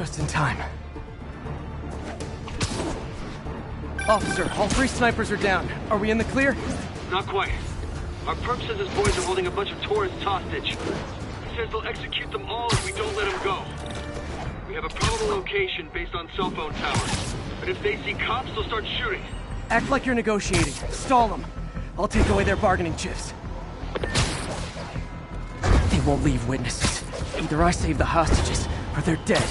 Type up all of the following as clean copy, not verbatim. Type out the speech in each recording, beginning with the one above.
Just in time. Officer, all 3 snipers are down. Are we in the clear? Not quite. Our perp says his boys are holding a bunch of tourists hostage. He says they'll execute them all if we don't let them go. We have a probable location based on cell phone towers. But if they see cops, they'll start shooting. Act like you're negotiating. Stall them. I'll take away their bargaining chips. They won't leave witnesses. Either I save the hostages, or they're dead.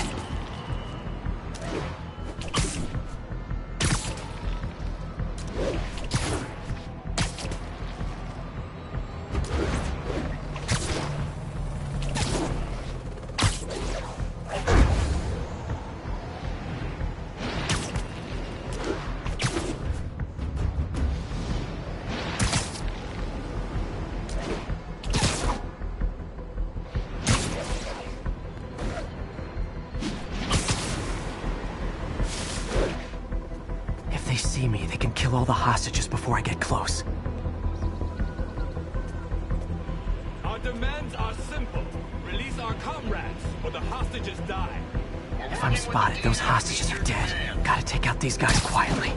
See me, they can kill all the hostages before I get close. Our demands are simple. Release our comrades, or the hostages die. If I'm spotted, those hostages are dead. Gotta take out these guys quietly.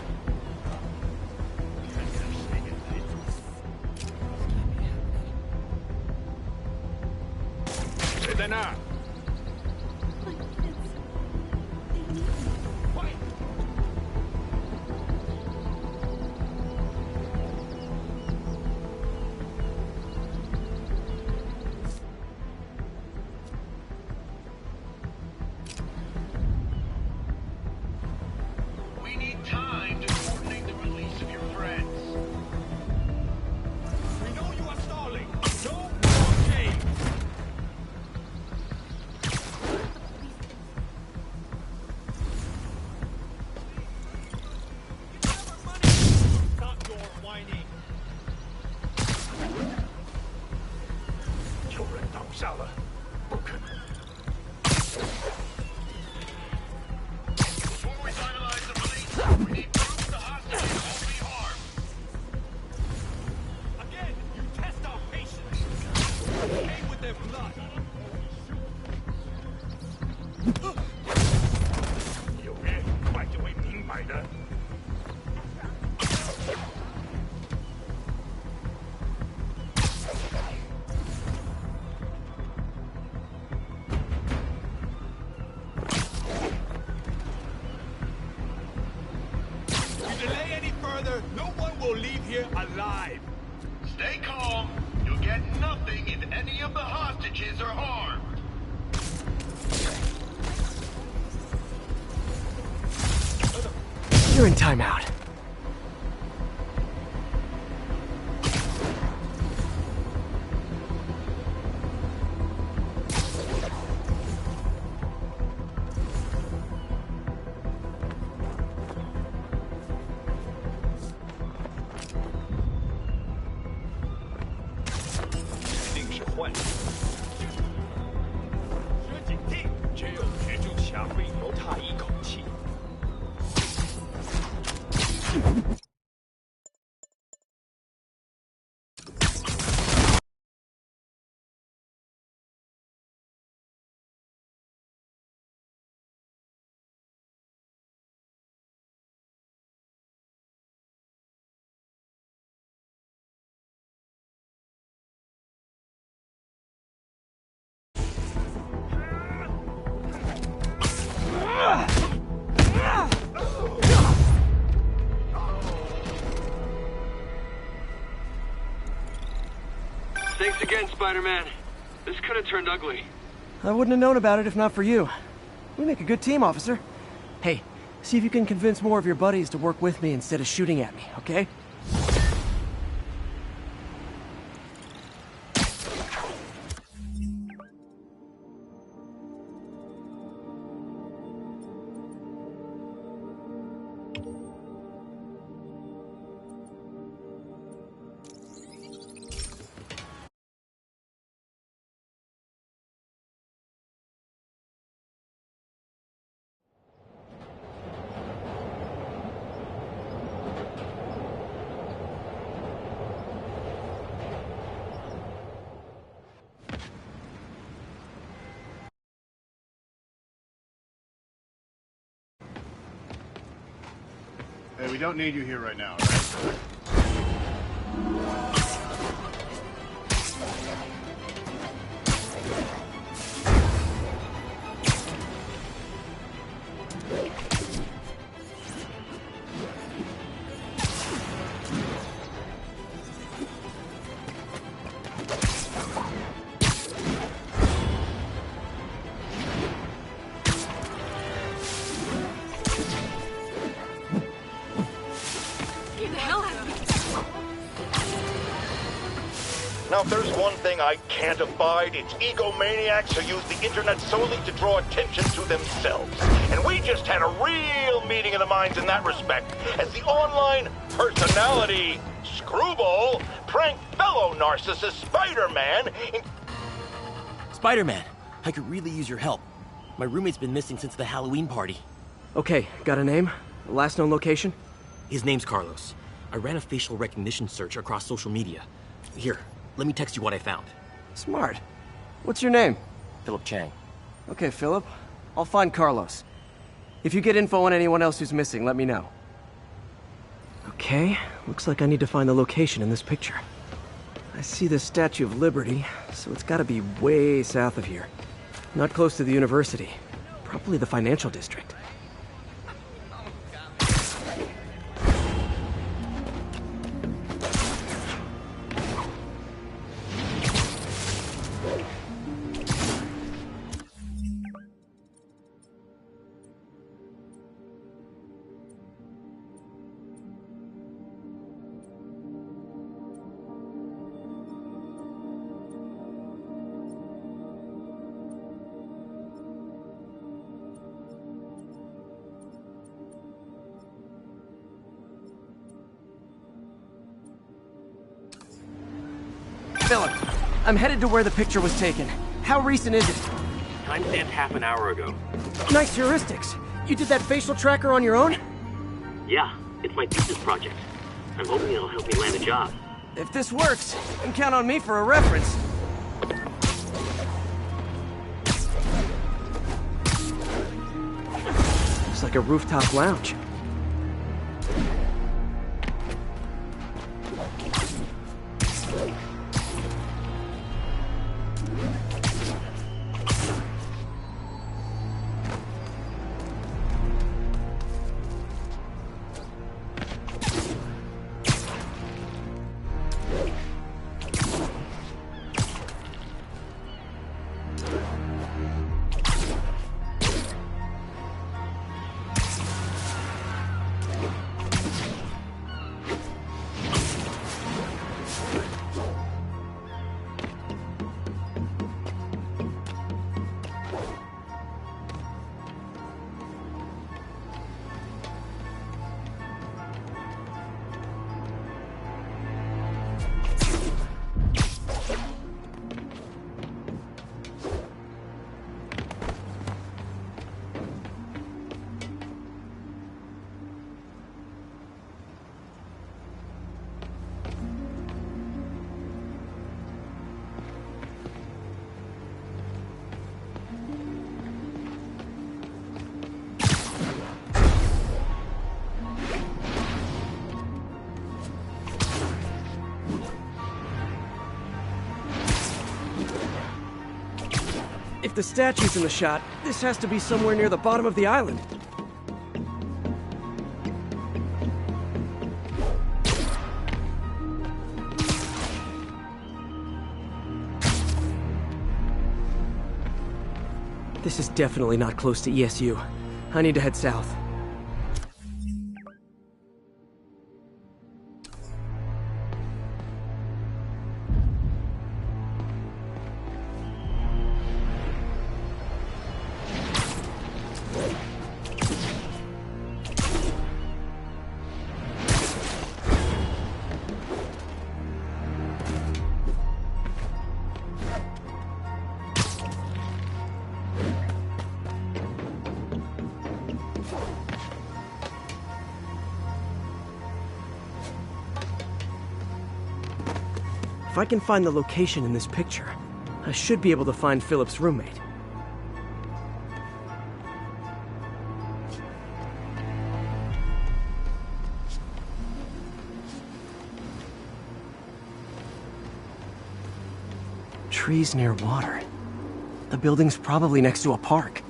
No one will leave here alive. Stay calm. You'll get nothing if any of the hostages are harmed. You're in timeout. Thanks again, Spider-Man. This could have turned ugly. I wouldn't have known about it if not for you. We make a good team, officer. Hey, see if you can convince more of your buddies to work with me instead of shooting at me, okay? we don't need you here right now, all right? Now, if there's one thing I can't abide, it's egomaniacs who use the internet solely to draw attention to themselves. And we just had a real meeting of the minds in that respect, as the online personality Screwball pranked fellow narcissist Spider-Man in... Spider-Man, I could really use your help. My roommate's been missing since the Halloween party. Okay, got a name? Last known location? His name's Carlos. I ran a facial recognition search across social media. Here, let me text you what I found. Smart. What's your name? Philip Chang. Okay, Philip. I'll find Carlos. If you get info on anyone else who's missing, let me know. Okay, looks like I need to find the location in this picture. I see the Statue of Liberty, so it's gotta be way south of here. Not close to the university. Probably the financial district. Philip, I'm headed to where the picture was taken. How recent is it? Timestamped half an hour ago. Nice heuristics. You did that facial tracker on your own? Yeah, it's my thesis project. I'm hoping it'll help me land a job. If this works, you can count on me for a reference. Looks like a rooftop lounge. If the statue's in the shot, this has to be somewhere near the bottom of the island. This is definitely not close to ESU. I need to head south. If I can find the location in this picture, I should be able to find Philip's roommate. Trees near water. The building's probably next to a park.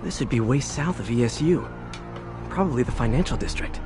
This would be way south of ESU. Probably the financial district.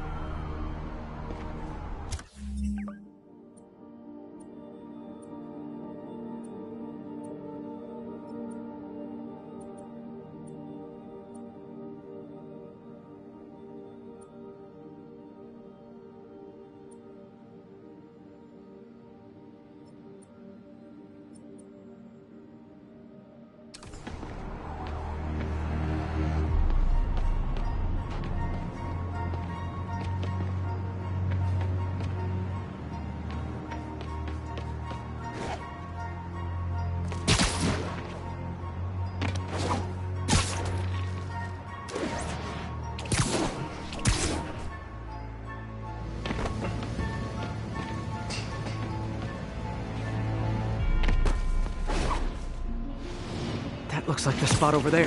Looks like the spot over there.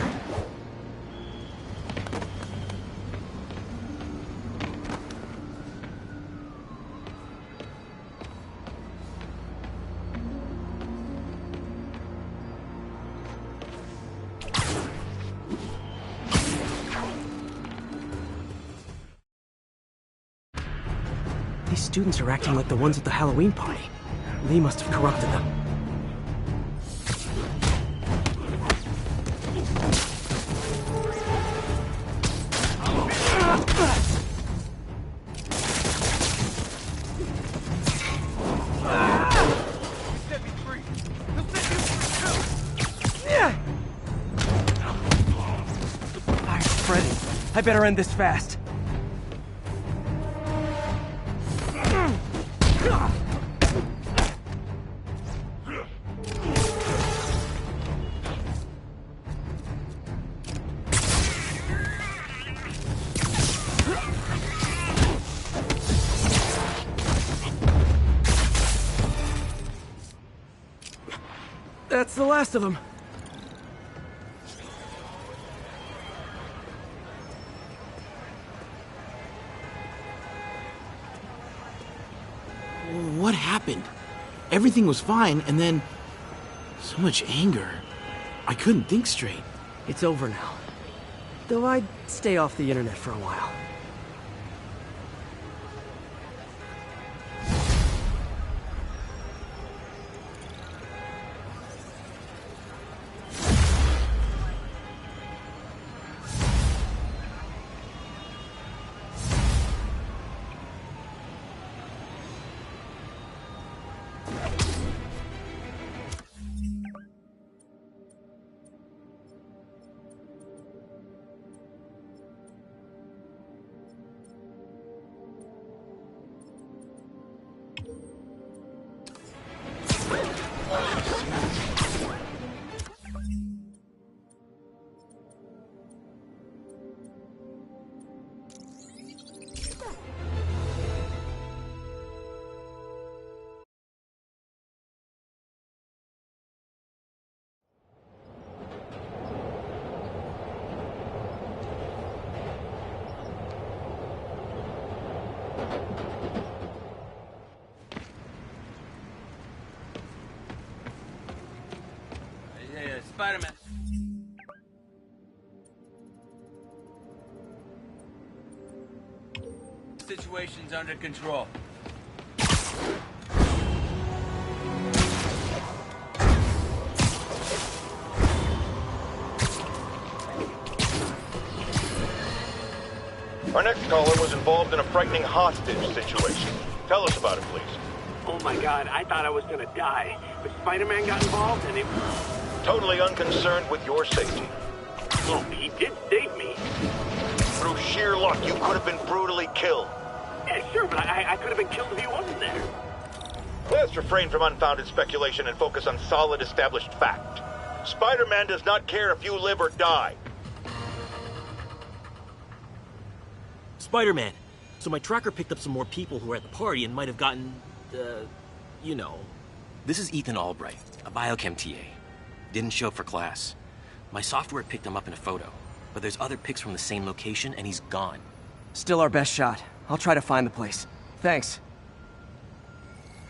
These students are acting like the ones at the Halloween party. Lee must have corrupted them. I better end this fast. That's the last of them. What happened? Everything was fine, and then so much anger. I couldn't think straight. It's over now. Though I'd stay off the internet for a while. Spider-Man. Situation's under control. Our next caller was involved in a frightening hostage situation. Tell us about it, please. Oh my god, I thought I was gonna die. But Spider-Man got involved and it... Totally unconcerned with your safety. Well, he did save me. Through sheer luck, you could have been brutally killed. Yeah, sure, but I could have been killed if he wasn't there. Let's refrain from unfounded speculation and focus on solid established fact. Spider-Man does not care if you live or die. Spider-Man. So my tracker picked up some more people who were at the party and might have gotten, you know. This is Ethan Albright, a biochem TA. Didn't show up for class. My software picked him up in a photo, but there's other pics from the same location and he's gone. Still our best shot. I'll try to find the place. Thanks.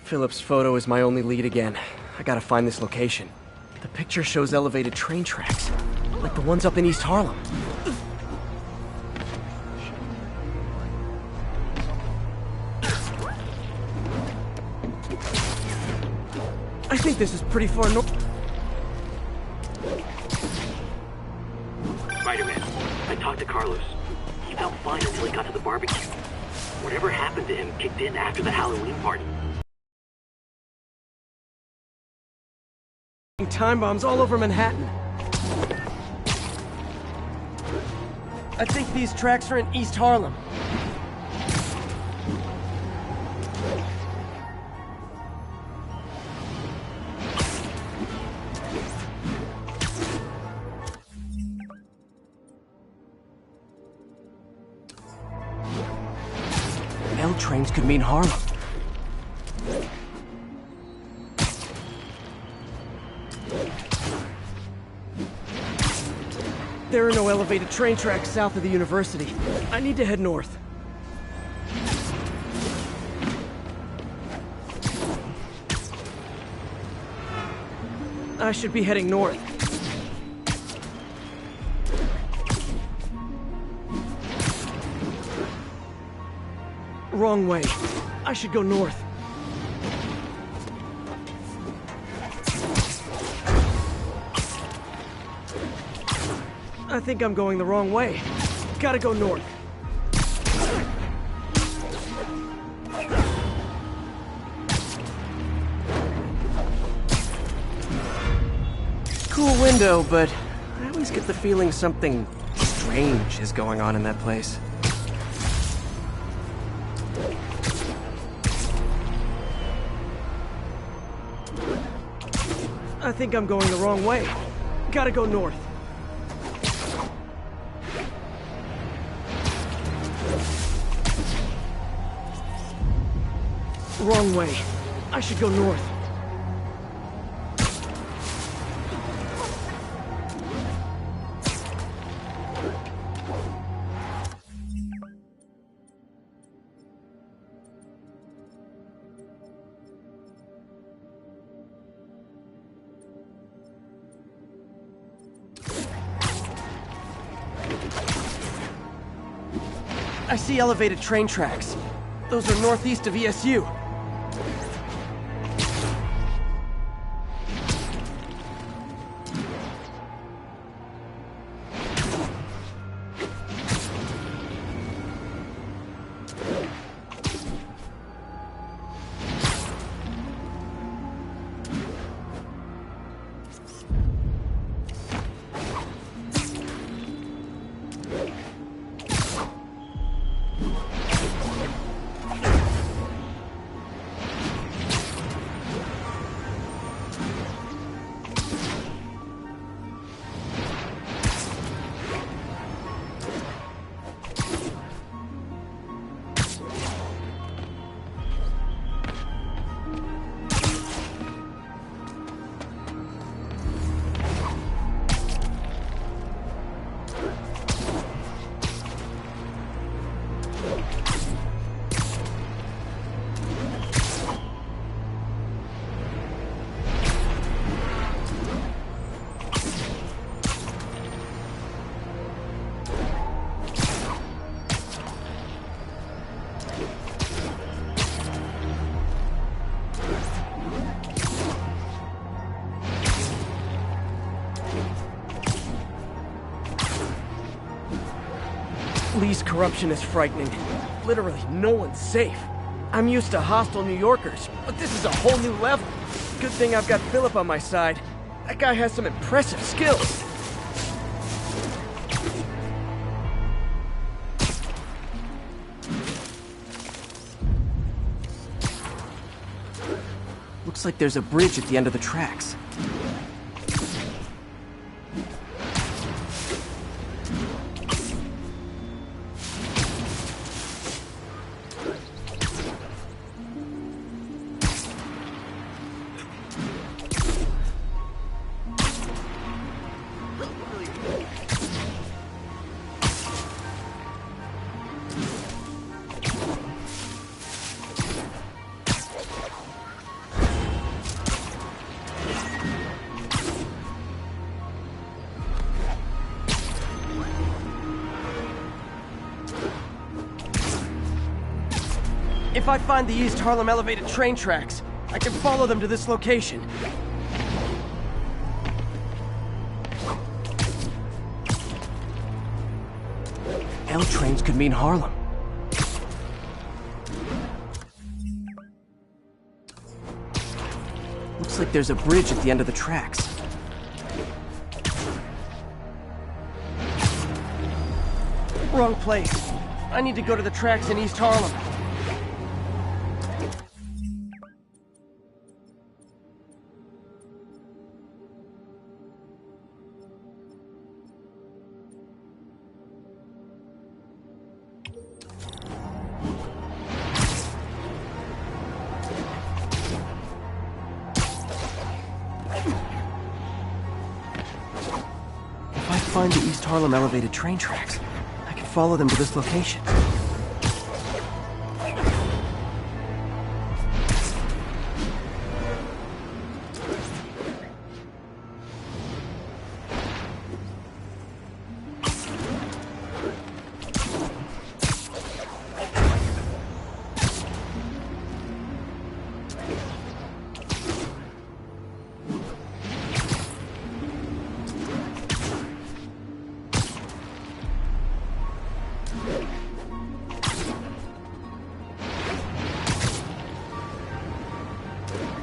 Philip's photo is my only lead again. I gotta find this location. The picture shows elevated train tracks, like the ones up in East Harlem. I think this is pretty far north. Spider-Man, I talked to Carlos. He felt fine until he got to the barbecue. Whatever happened to him kicked in after the Halloween party. Time bombs all over Manhattan. I think these tracks are in East Harlem. L trains could mean Harlem. There are no elevated train tracks south of the university. I need to head north. I should be heading north. Wrong way. I should go north. I think I'm going the wrong way. Gotta go north. Cool window, but I always get the feeling something strange is going on in that place. I think I'm going the wrong way. Gotta go north. Wrong way. I should go north. I see elevated train tracks. Those are northeast of ESU. Police corruption is frightening. Literally, no one's safe. I'm used to hostile New Yorkers, but this is a whole new level. Good thing I've got Philip on my side. That guy has some impressive skills. Looks like there's a bridge at the end of the tracks. If I find the East Harlem elevated train tracks, I can follow them to this location. L trains could mean Harlem. Looks like there's a bridge at the end of the tracks. Wrong place. I need to go to the tracks in East Harlem. If I find the East Harlem elevated train tracks, I can follow them to this location.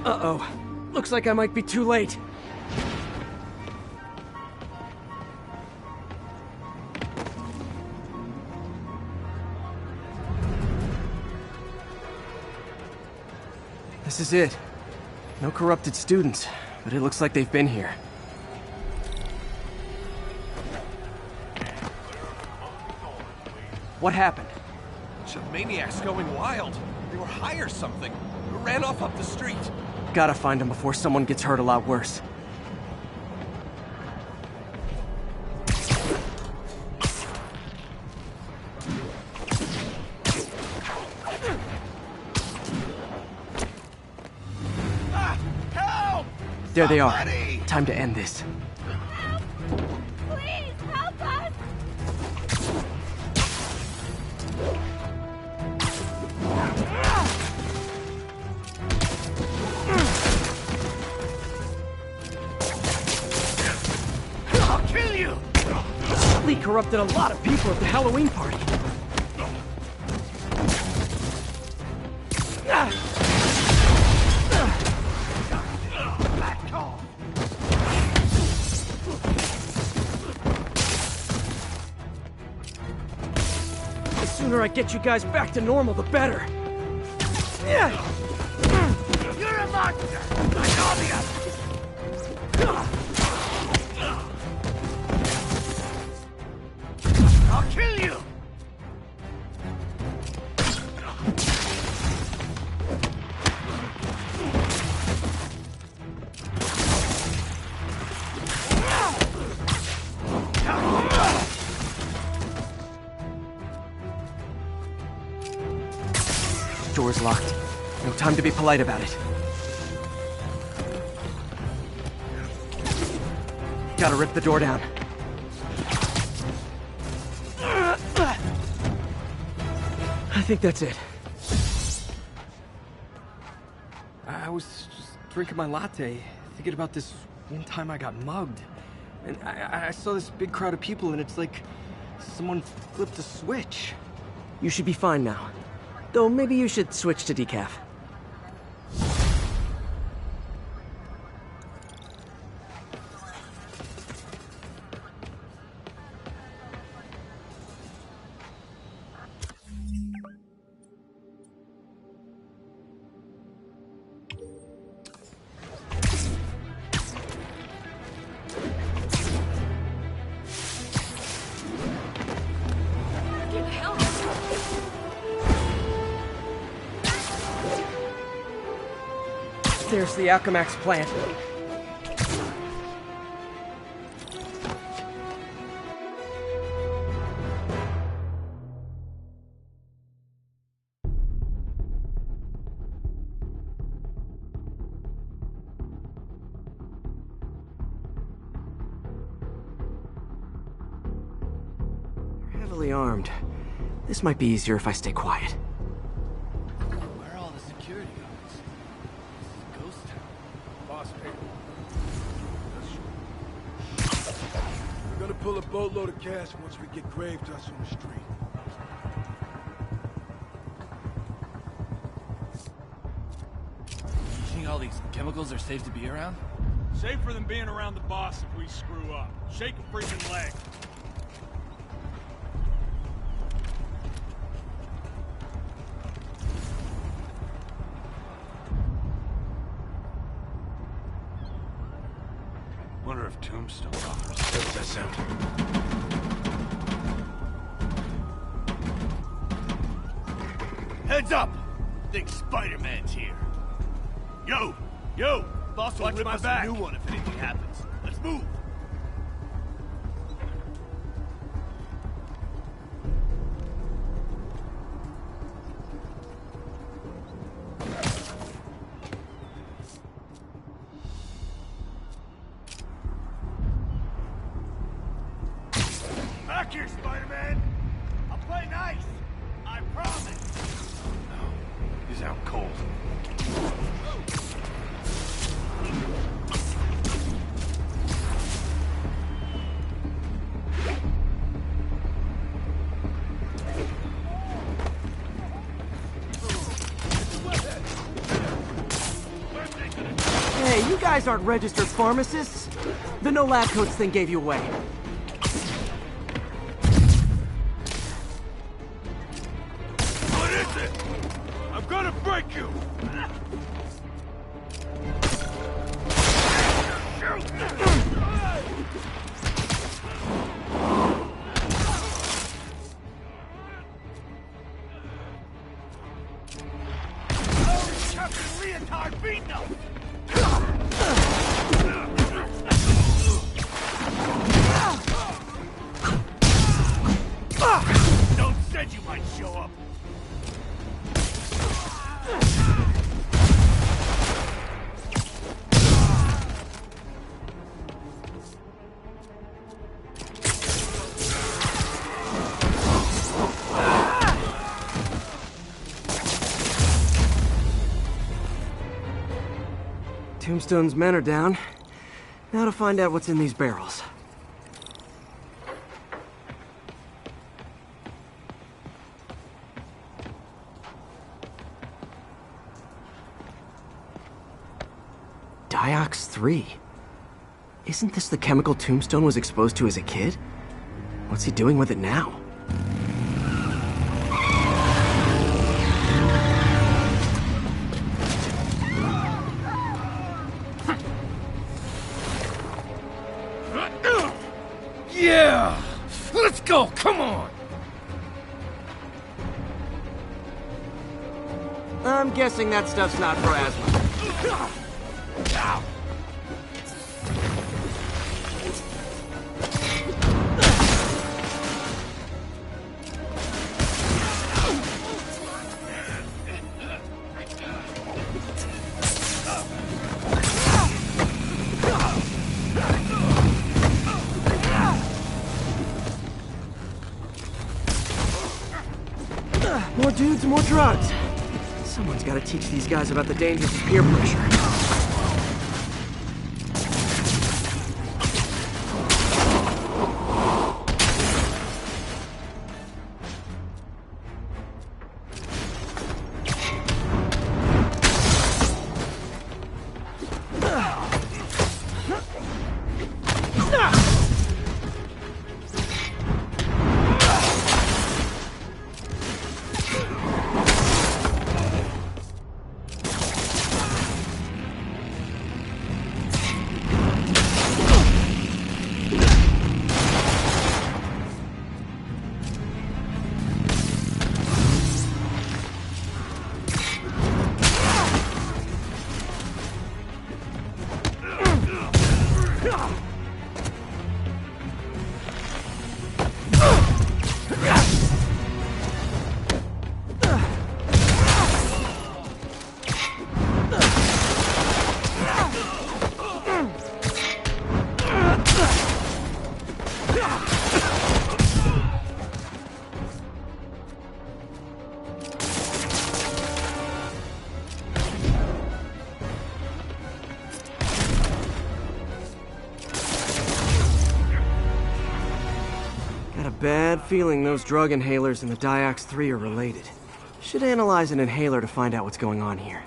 Uh-oh. Looks like I might be too late. This is it. No corrupted students, but it looks like they've been here. What happened? Bunch of maniacs going wild. They were high or something. Ran off up the street. Gotta find them before someone gets hurt a lot worse. Help! There they are. Somebody! Time to end this. Please, help us! I'll kill you! Lee corrupted a lot of people at the Halloween party. The sooner I get you guys back to normal, the better. You're a monster! I know the I'll kill you! Door's locked. No time to be polite about it. Gotta rip the door down. I think that's it. I was just drinking my latte, thinking about this one time I got mugged. And I saw this big crowd of people, and it's like Someone flipped a switch. You should be fine now. Though maybe you should switch to decaf. There's the Alchemax plant. You're heavily armed. This might be easier if I stay quiet. Where are all the security guards? This is a ghost town. Boss paper. We're gonna pull a boatload of cash once we get grave dust on the street. You think all these chemicals are safe to be around? Safer than being around the boss if we screw up. Shake a freaking leg. Wonder if Tombstone offers. What's that sound? Heads up! Think Spider-Man's here. Yo! Yo! Boss will rip us a new one if anything happens. Let's move! Back here, Spider-Man! I'll play nice! I promise! He's out cold. Hey, you guys aren't registered pharmacists. The no lab coats thing gave you away. What is it? I'm gonna break you! Oh, Captain Leotard beating them! Don't said you might show up. Tombstone's men are down. Now to find out what's in these barrels. Diox 3. Isn't this the chemical Tombstone was exposed to as a kid? What's he doing with it now? Yeah! Let's go! Come on! I'm guessing that stuff's not for asthma. More dudes, more drugs. Someone's got to teach these guys about the dangers of peer pressure. bad feeling those drug inhalers and the Diox 3 are related. Should analyze an inhaler to find out what's going on here.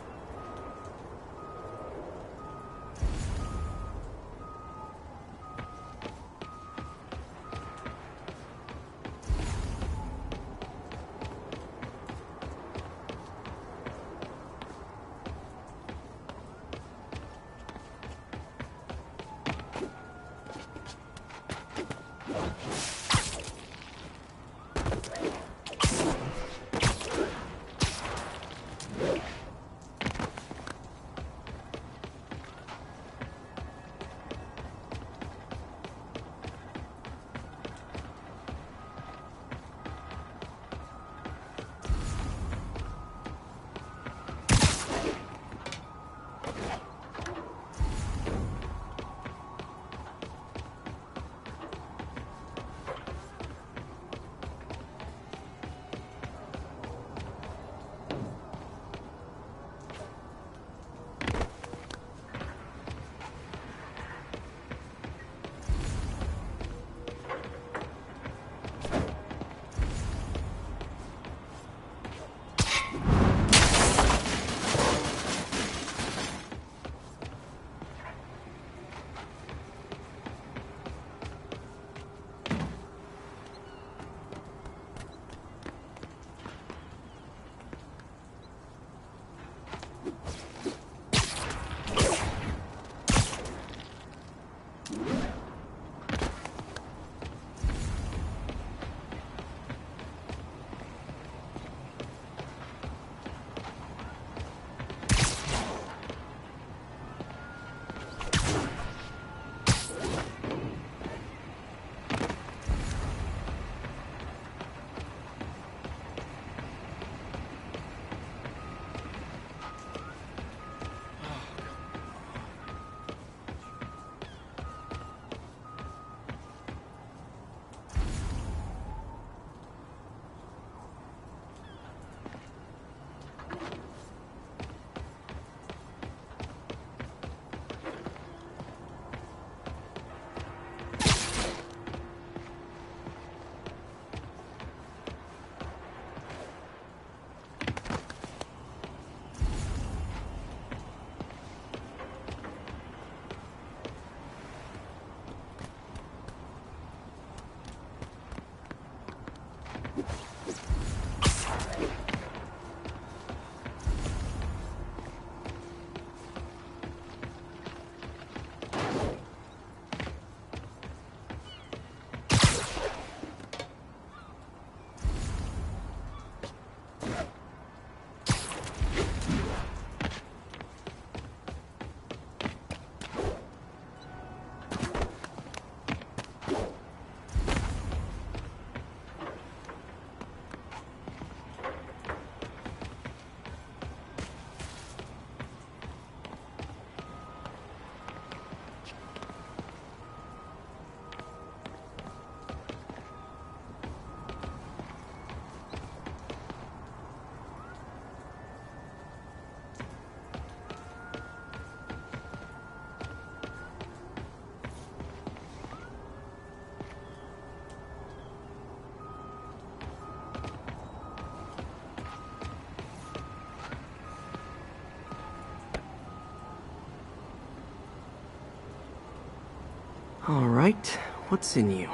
All right, what's in you?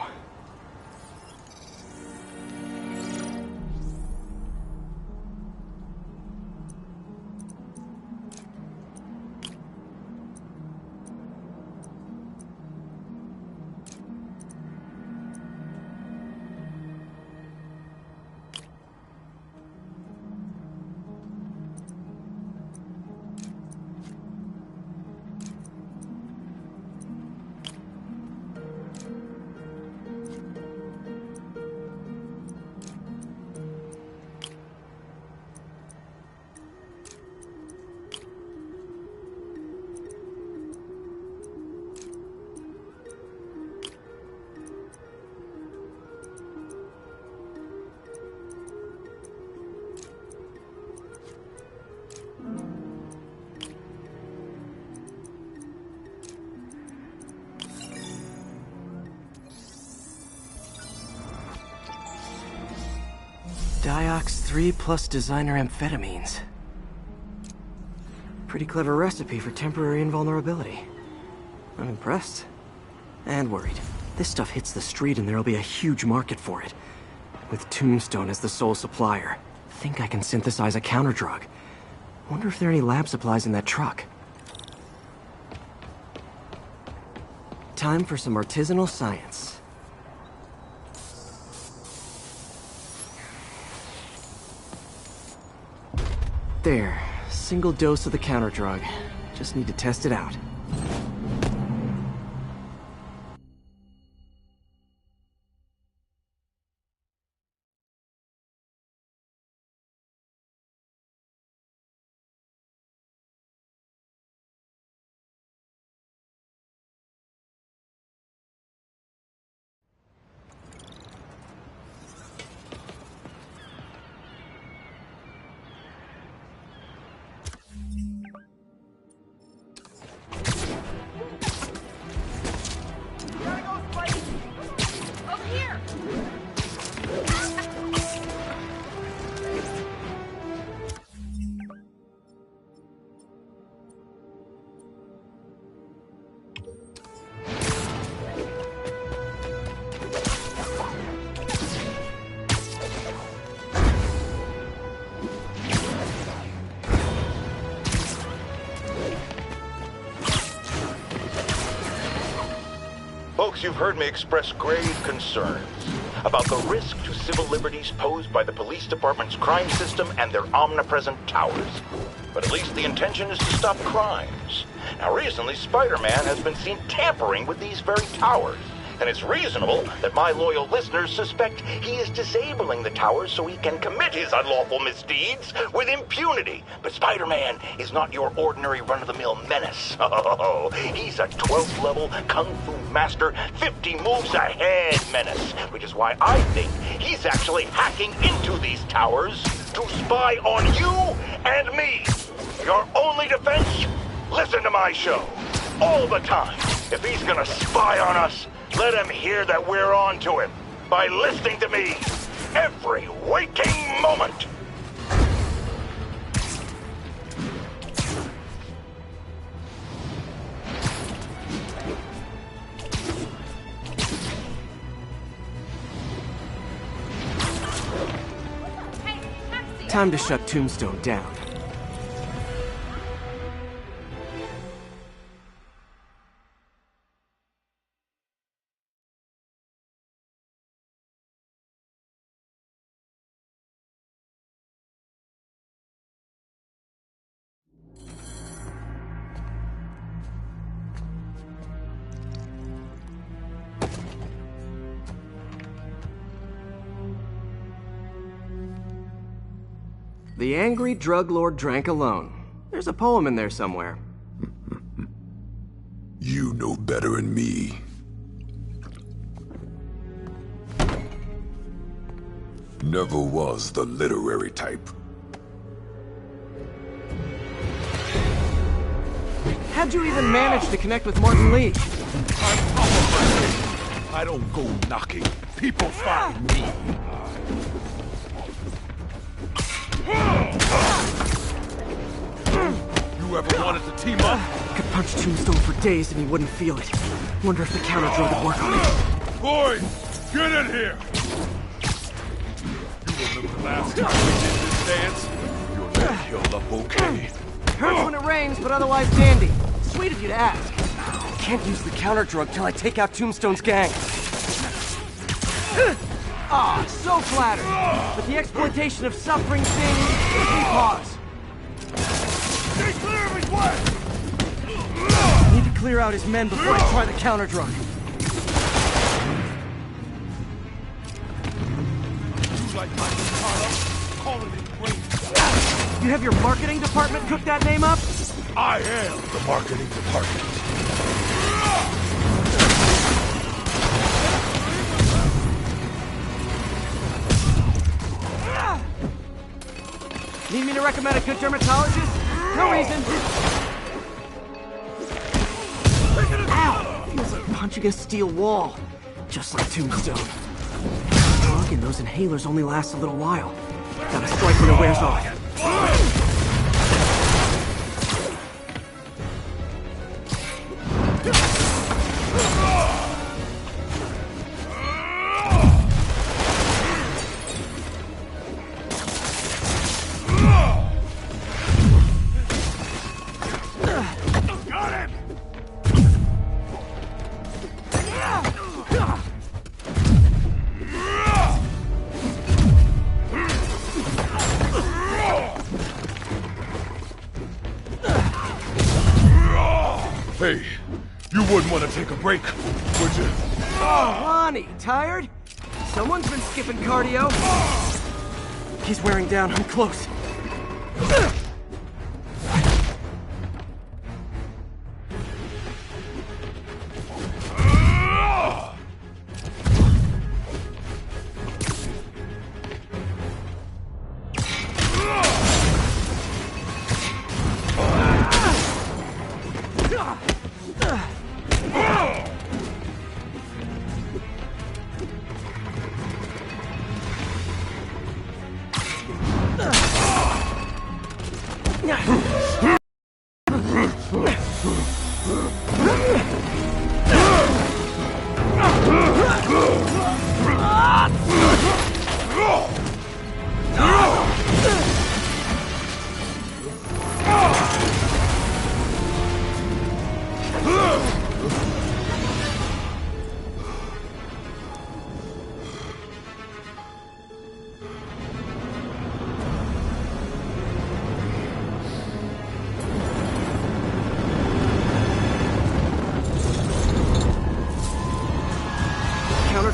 Diox 3 plus designer amphetamines. Pretty clever recipe for temporary invulnerability. I'm impressed. And worried. This stuff hits the street and there'll be a huge market for it. With Tombstone as the sole supplier, think I can synthesize a counterdrug. Wonder if there are any lab supplies in that truck. Time for some artisanal science. There. Single dose of the counterdrug. Just need to test it out. Folks, you've heard me express grave concerns about the risk to civil liberties posed by the police department's crime system and their omnipresent towers. But at least the intention is to stop crimes. Now, recently, Spider-Man has been seen tampering with these very towers. And it's reasonable that my loyal listeners suspect he is disabling the towers so he can commit his unlawful misdeeds with impunity. But Spider-Man is not your ordinary run-of-the-mill menace. Oh, he's a 12th level Kung Fu master, 50 moves ahead menace, which is why I think he's actually hacking into these towers to spy on you and me. Your only defense? Listen to my show. All the time. If he's gonna spy on us, let him hear that we're on to him by listening to me every waking moment. Time to shut Tombstone down. The angry drug lord drank alone. There's a poem in there somewhere. You know better than me. Never was the literary type. How'd you even manage to connect with Martin Lee? I don't go knocking. People find me. You ever wanted to team up? Could punch Tombstone for days and he wouldn't feel it. Wonder if the counter drug would work on it. Boys, get in here! You remember the last time we did this dance? Your leg healed up okay. Hurts when it rains, but otherwise dandy. Sweet of you to ask. Can't use the counter drug till I take out Tombstone's gang. Ah, so flattered. But the exploitation of suffering thing gives me pause. Stay clear of his way! Need to clear out his men before I try the counter drug. You like my Carlo? Calling it great. You have your marketing department cook that name up? I am the marketing department. Need me to recommend a good dermatologist? No reason. Ow! Feels like punching a steel wall. Just like Tombstone. The drug in those inhalers only lasts a little while. Gotta strike when it wears off. Hey, you wouldn't want to take a break, would you? Oh, Lonnie, tired? Someone's been skipping cardio. He's wearing down. I'm close.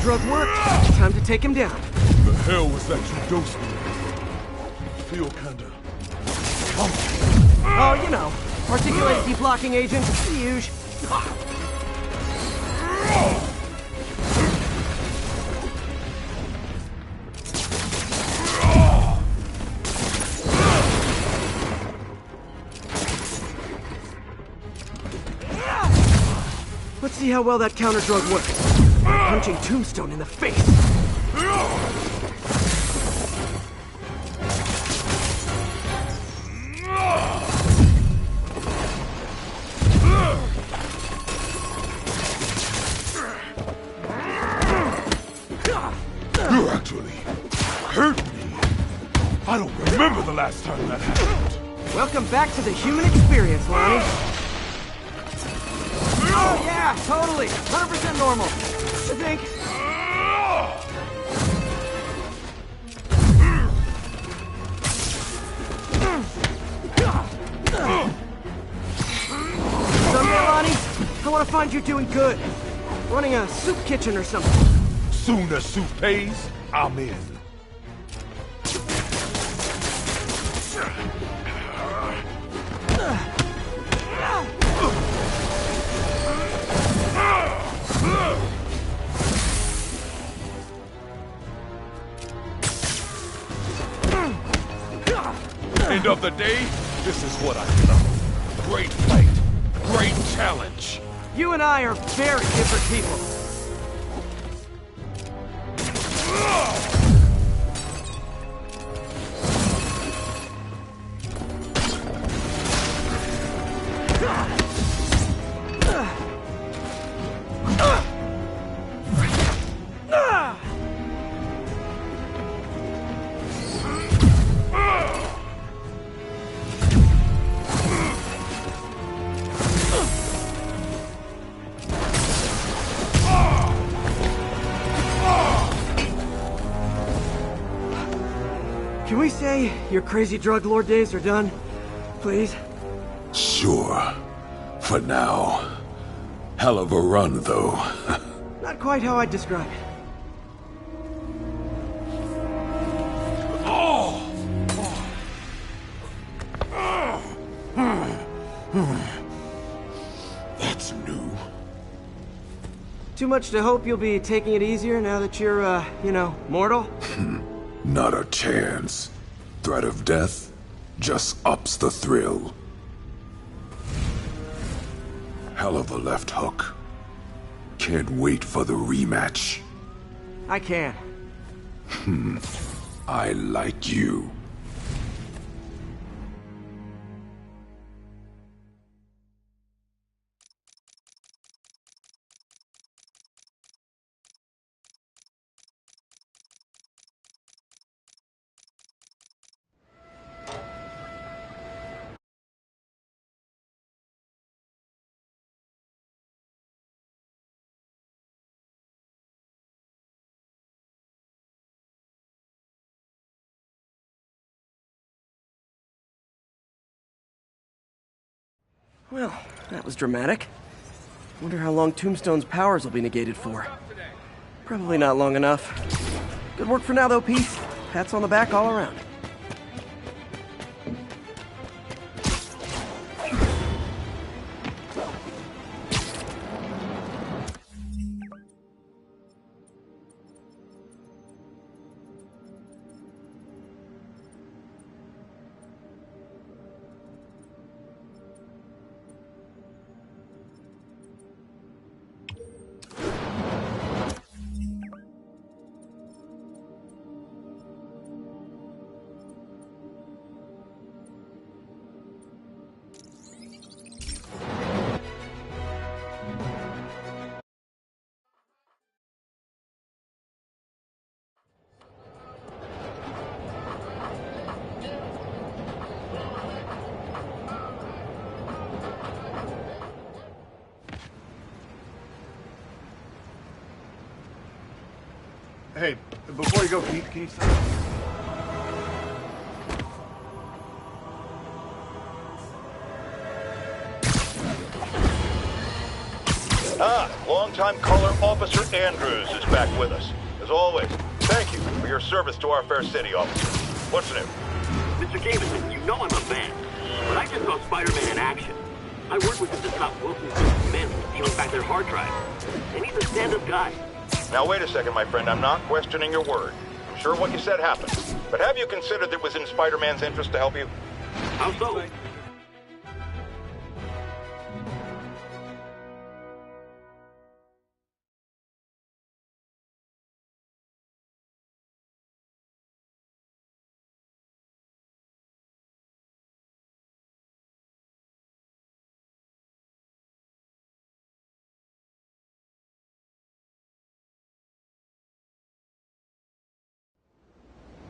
Drug work. Time to take him down. The hell was that you dosed me with? Feel kinda funky. Oh, you know, articulated deblocking agent, the usual. Let's see how well that counter drug works. Punching Tombstone in the face. You actually hurt me. I don't remember the last time that happened. Welcome back to the human experience, Lonnie. Oh yeah, totally. 100% normal. I think. Someday, Lonnie, I want to find you doing good. Running a soup kitchen or something. Soon as soup pays, I'm in. End of the day, this is what I love. Great fight, great challenge. You and I are very different people. Can we say your crazy drug lord days are done? Please? Sure. For now. Hell of a run, though. Not quite how I'd describe it. That's new. Too much to hope you'll be taking it easier now that you're, you know, mortal? Not a chance. Threat of death just ups the thrill. Hell of a left hook. Can't wait for the rematch. I can. I like you. Well, that was dramatic. Wonder how long Tombstone's powers will be negated for. Probably not long enough. Good work for now, though, Pete. Pats on the back all around. Hey, before you go, can you stop? Longtime caller Officer Andrews is back with us. As always, thank you for your service to our fair city, officer. What's new? Mr. Jameson, you know I'm a fan, but I just saw Spider-Man in action. I worked with him to stop Wilson's men from stealing back their hard drive, and he's a stand-up guy. Now wait a second, my friend. I'm not questioning your word. I'm sure what you said happened. But have you considered that it was in Spider-Man's interest to help you? How so?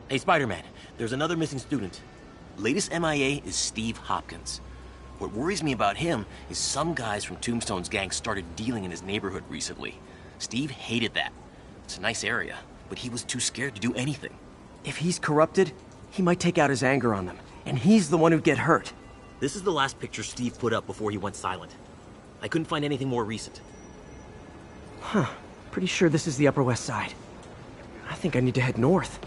Hey, Spider-Man, there's another missing student. Latest MIA is Steve Hopkins. What worries me about him is some guys from Tombstone's gang started dealing in his neighborhood recently. Steve hated that. It's a nice area, but he was too scared to do anything. If he's corrupted, he might take out his anger on them, and he's the one who'd get hurt. This is the last picture Steve put up before he went silent. I couldn't find anything more recent. Huh. Pretty sure this is the Upper West Side. I think I need to head north.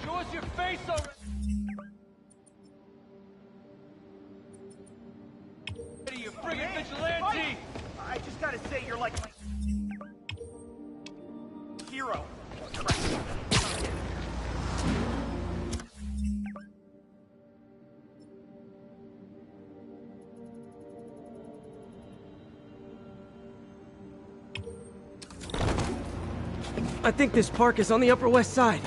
Show us your face already! You friggin' vigilante! I just gotta say, you're like my hero. I think this park is on the Upper West Side.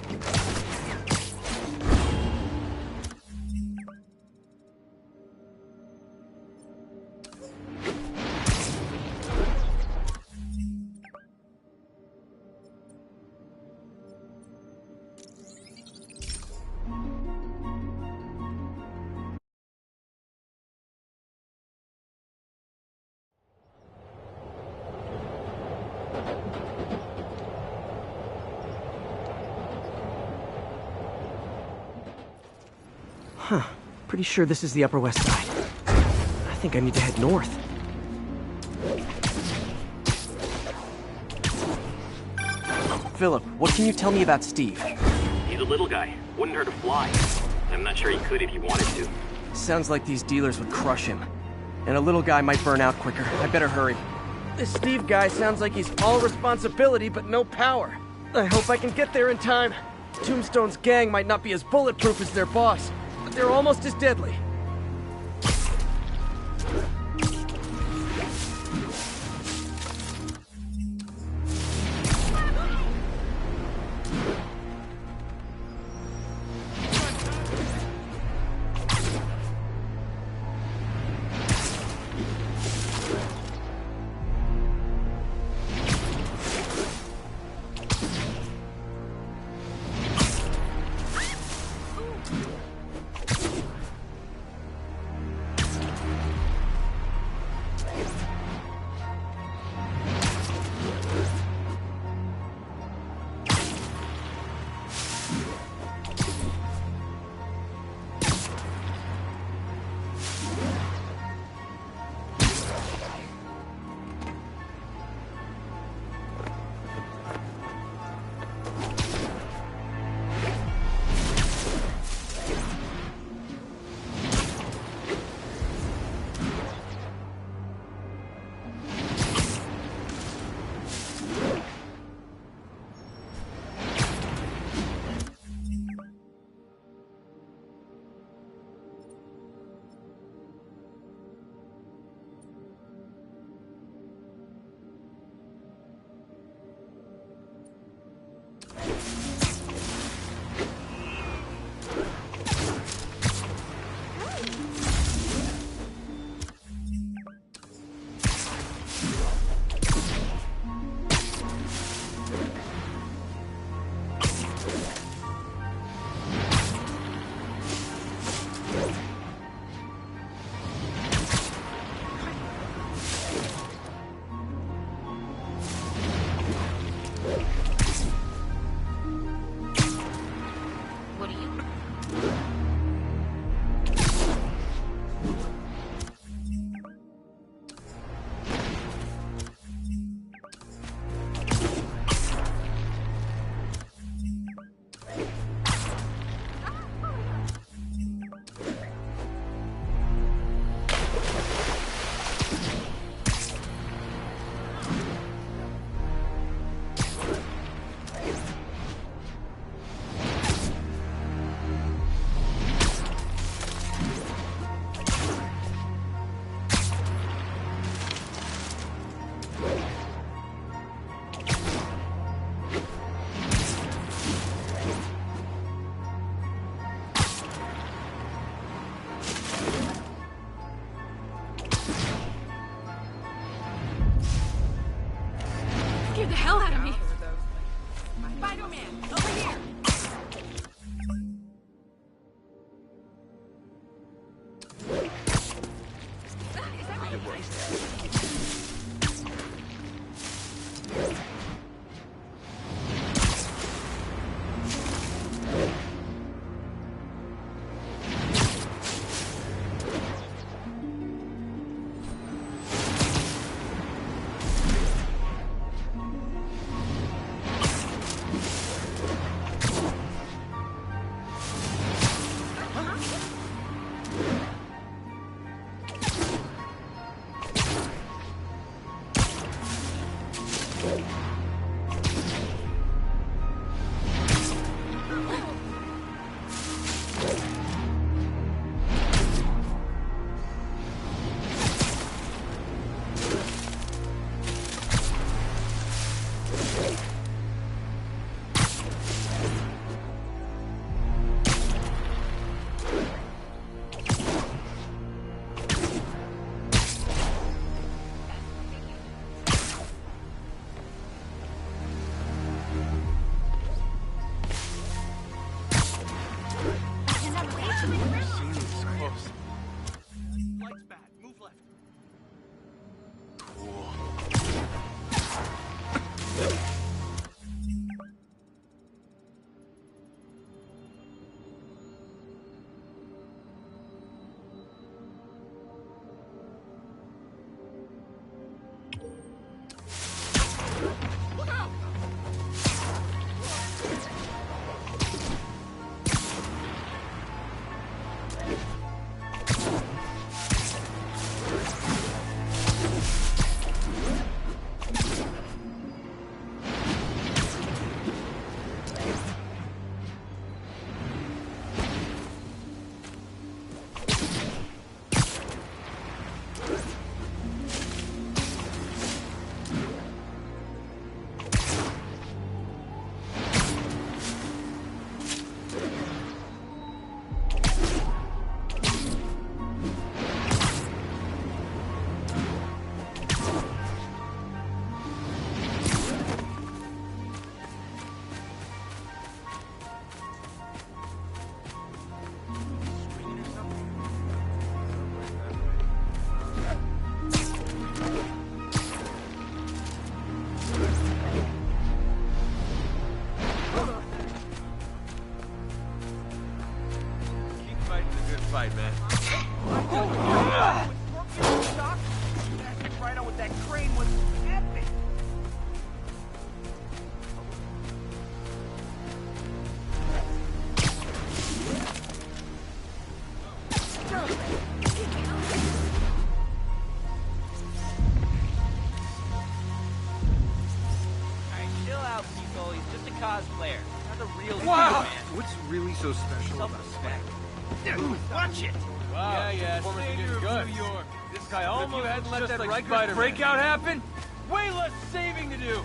Huh. Pretty sure this is the Upper West Side. I think I need to head north. Philip, what can you tell me about Steve? He's a little guy. Wouldn't hurt to fly. I'm not sure he could if he wanted to. Sounds like these dealers would crush him. And a little guy might burn out quicker. I better hurry. This Steve guy sounds like he's all responsibility but no power. I hope I can get there in time. Tombstone's gang might not be as bulletproof as their boss, but they're almost as deadly. scared the hell out of me. Spider-Man, over here. fight, man. Right on with that crane was epic. Alright, chill out, people. He's just a cosplayer. Not the real Wow! man. What's really so special about Self-respect. Watch it. Wow, Yeah, Savior of good. New York. This guy almost If you hadn't let just that like Riker Spider-Man. breakout happen, way less saving to do.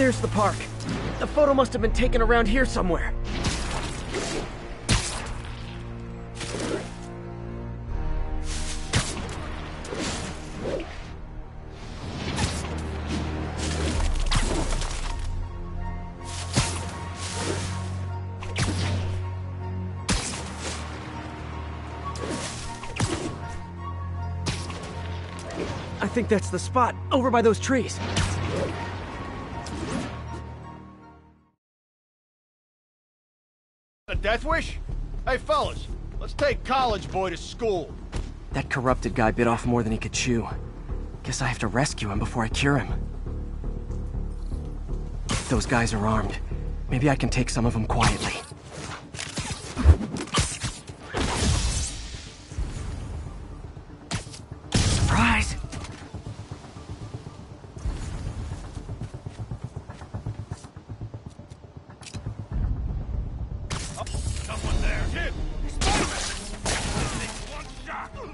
There's the park. The photo must have been taken around here somewhere. I think that's the spot, over by those trees. A death wish? Hey fellas, let's take college boy to school. That corrupted guy bit off more than he could chew. Guess I have to rescue him before I cure him. Those guys are armed. Maybe I can take some of them quietly. Surprise! Someone there. Hit! Spider-Man! One shot! We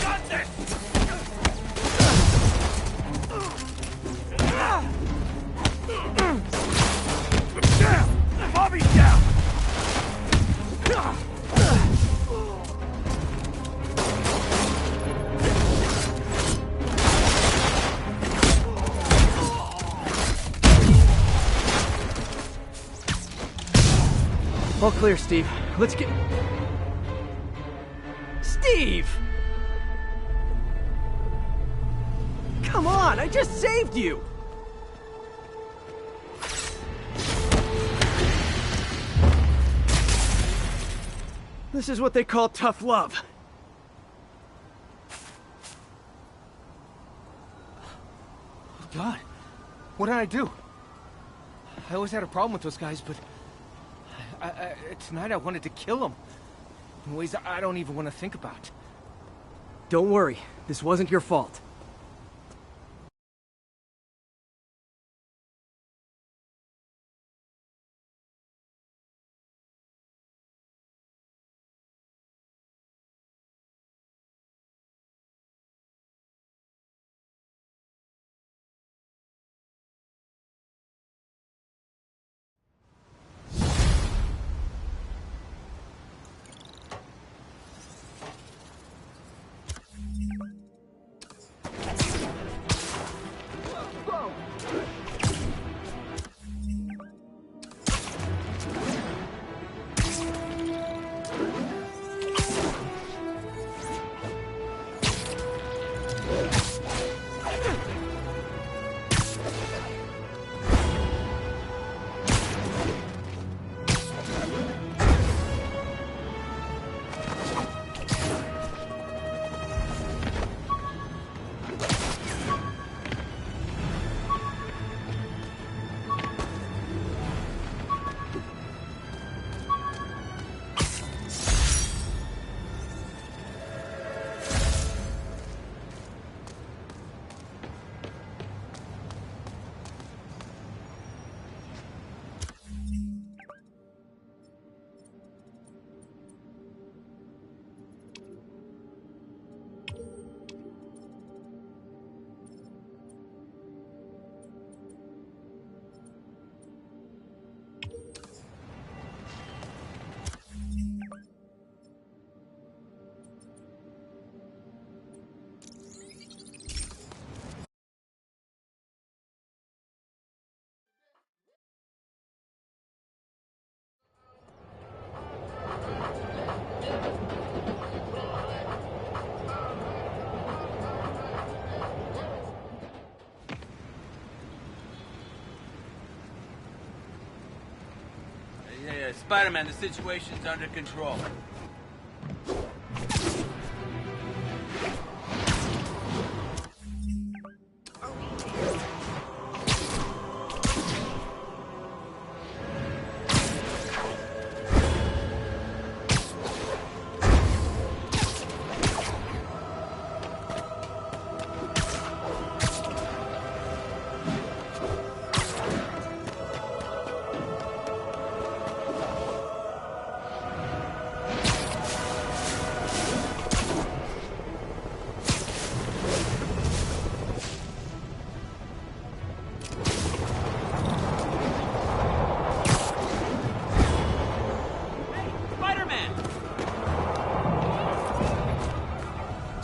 got this! Bobby's down! All clear, Steve. Let's get... Steve! Come on, I just saved you! This is what they call tough love. Oh, God. What did I do? I always had a problem with those guys, but... tonight I wanted to kill them. In ways I don't even want to think about. Don't worry, this wasn't your fault. Spider-Man, the situation's under control.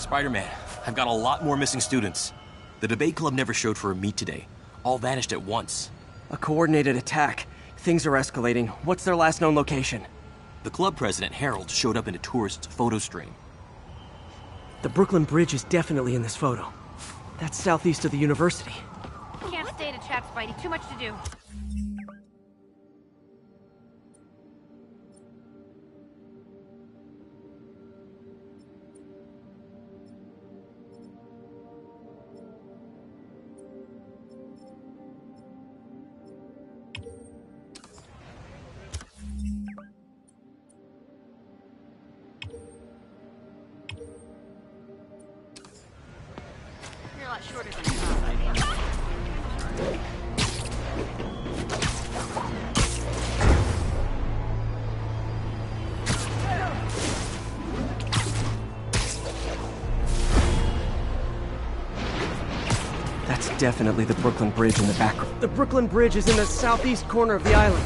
Spider-Man, I've got a lot more missing students. The debate club never showed for a meet today. All vanished at once. A coordinated attack. Things are escalating. What's their last known location? The club president, Harold, showed up in a tourist's photo stream. The Brooklyn Bridge is definitely in this photo. That's southeast of the university. Can't stay to chat, Spidey. Too much to do. You're a lot shorter than I thought. That's definitely the Brooklyn Bridge in the background. The Brooklyn Bridge is in the southeast corner of the island.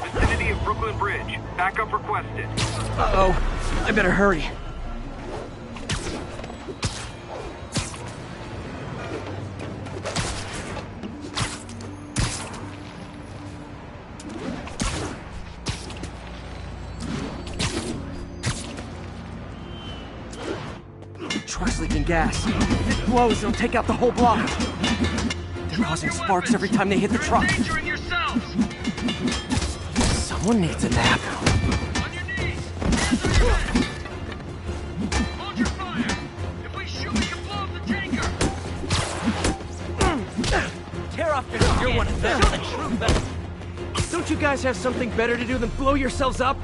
Vicinity of Brooklyn Bridge. Backup requested. Uh-oh. I better hurry. The truck's leaking gas. If it blows, it'll take out the whole block. They're causing sparks every time they hit the truck. Endangering yourselves! Someone needs a nap. On your knees! Hands on your head! Hold your fire! If we shoot, we can blow up the tanker! Tear off your skin. You're one of them. Show the truth, man. Don't you guys have something better to do than blow yourselves up?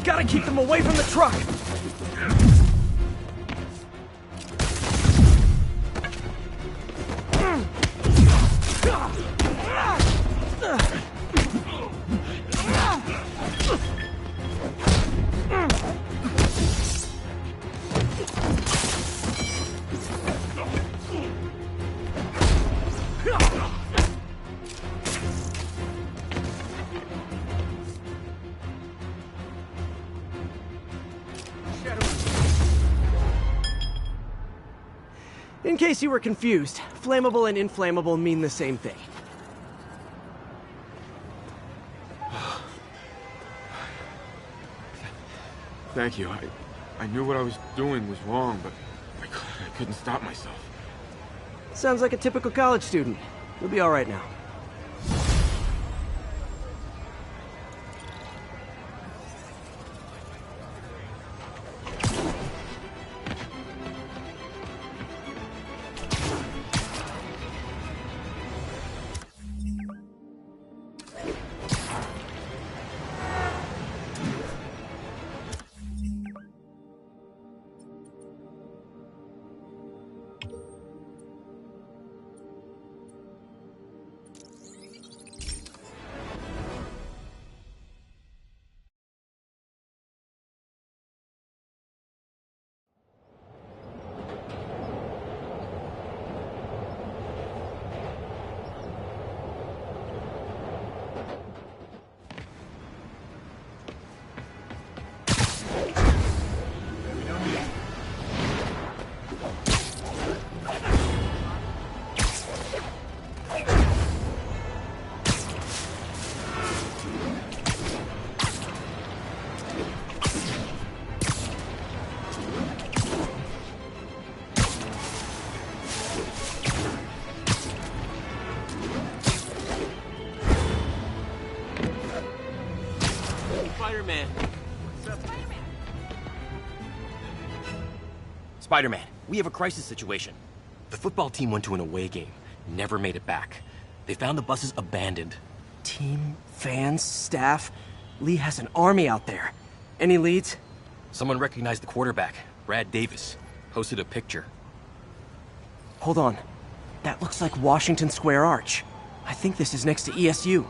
Gotta keep them away from the truck! In case you were confused, flammable and inflammable mean the same thing. Thank you. I knew what I was doing was wrong, but I couldn't stop myself. Sounds like a typical college student. You'll be all right now. Spider-Man. Spider-Man, we have a crisis situation. The football team went to an away game, never made it back. They found the buses abandoned. Team, fans, staff. Lee has an army out there. Any leads? Someone recognized the quarterback, Brad Davis. Posted a picture. Hold on. That looks like Washington Square Arch. I think this is next to ESU.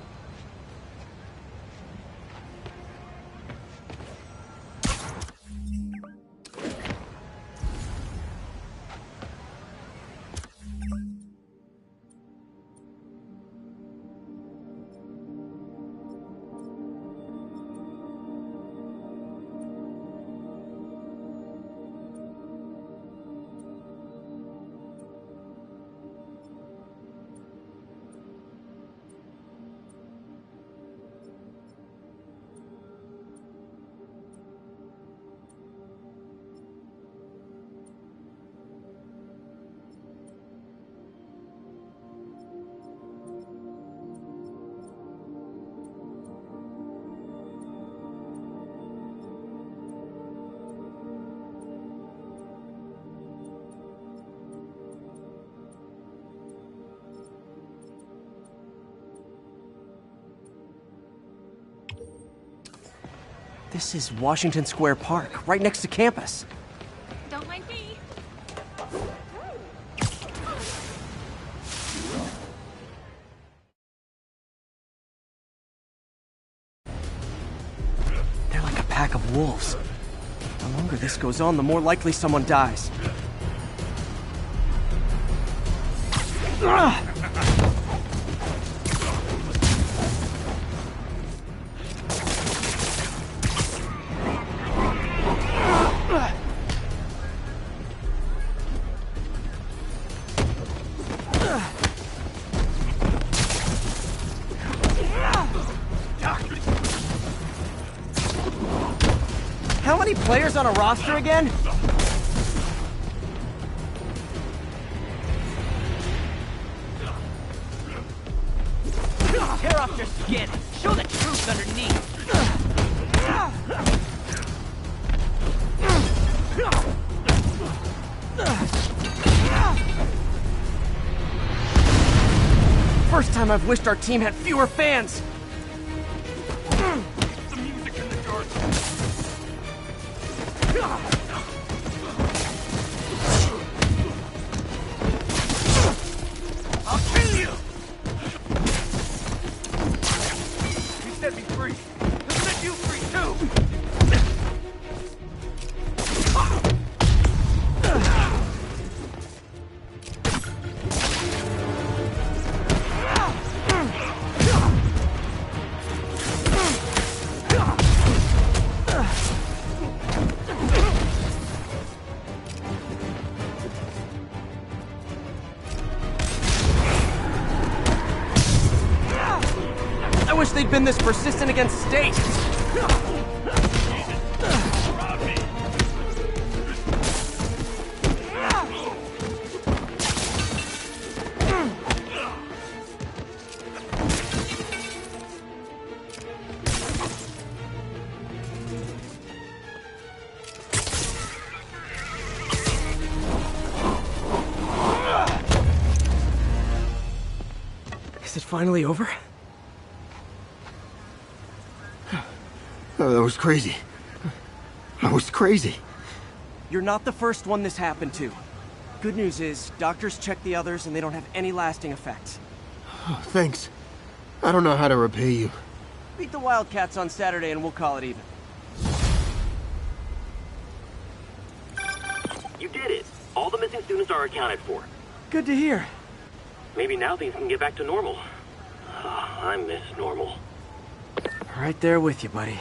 This is Washington Square Park, right next to campus. Don't mind me. They're like a pack of wolves. The longer this goes on, the more likely someone dies. Ugh! How many players on a roster again? Tear off your skin. Show the truth underneath. First time I've wished our team had fewer fans. The music in the dark. I'll kill you! He set me free. He'll set you free, too! I wish they'd been this persistent against State. Is it finally over? Oh, that was crazy. I was crazy. You're not the first one this happened to. Good news is, doctors checked the others and they don't have any lasting effects. Oh, thanks. I don't know how to repay you. Beat the Wildcats on Saturday and we'll call it even. You did it. All the missing students are accounted for. Good to hear. Maybe now things can get back to normal. I miss normal. Right there with you, buddy.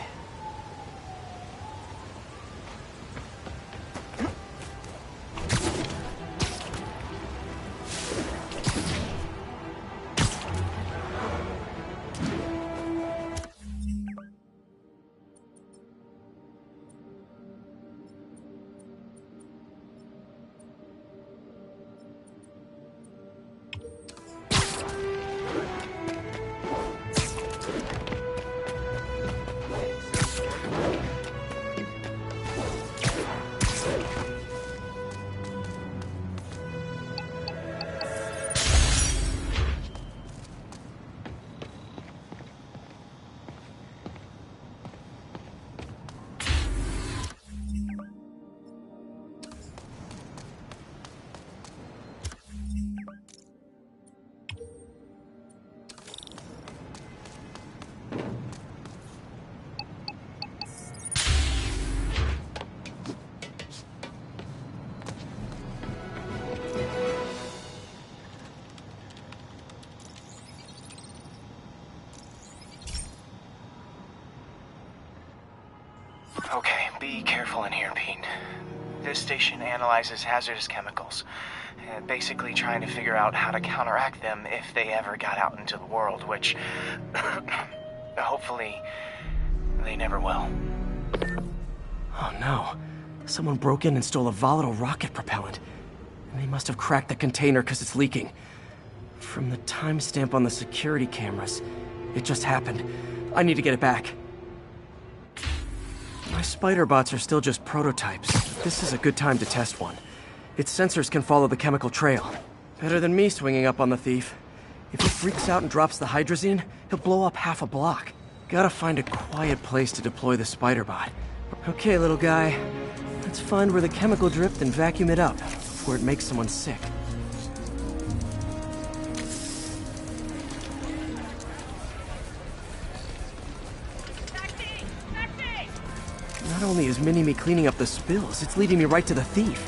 Okay, be careful in here, Pete. This station analyzes hazardous chemicals, basically trying to figure out how to counteract them if they ever got out into the world, which hopefully they never will. Oh no. Someone broke in and stole a volatile rocket propellant. And they must have cracked the container because it's leaking. From the timestamp on the security cameras, it just happened. I need to get it back. My spider bots are still just prototypes. This is a good time to test one. Its sensors can follow the chemical trail. Better than me swinging up on the thief. If he freaks out and drops the hydrazine, he'll blow up half a block. Gotta find a quiet place to deploy the spider bot. Okay, little guy. Let's find where the chemical dripped and vacuum it up before it makes someone sick. Not only is Mini-Me cleaning up the spills, it's leading me right to the thief.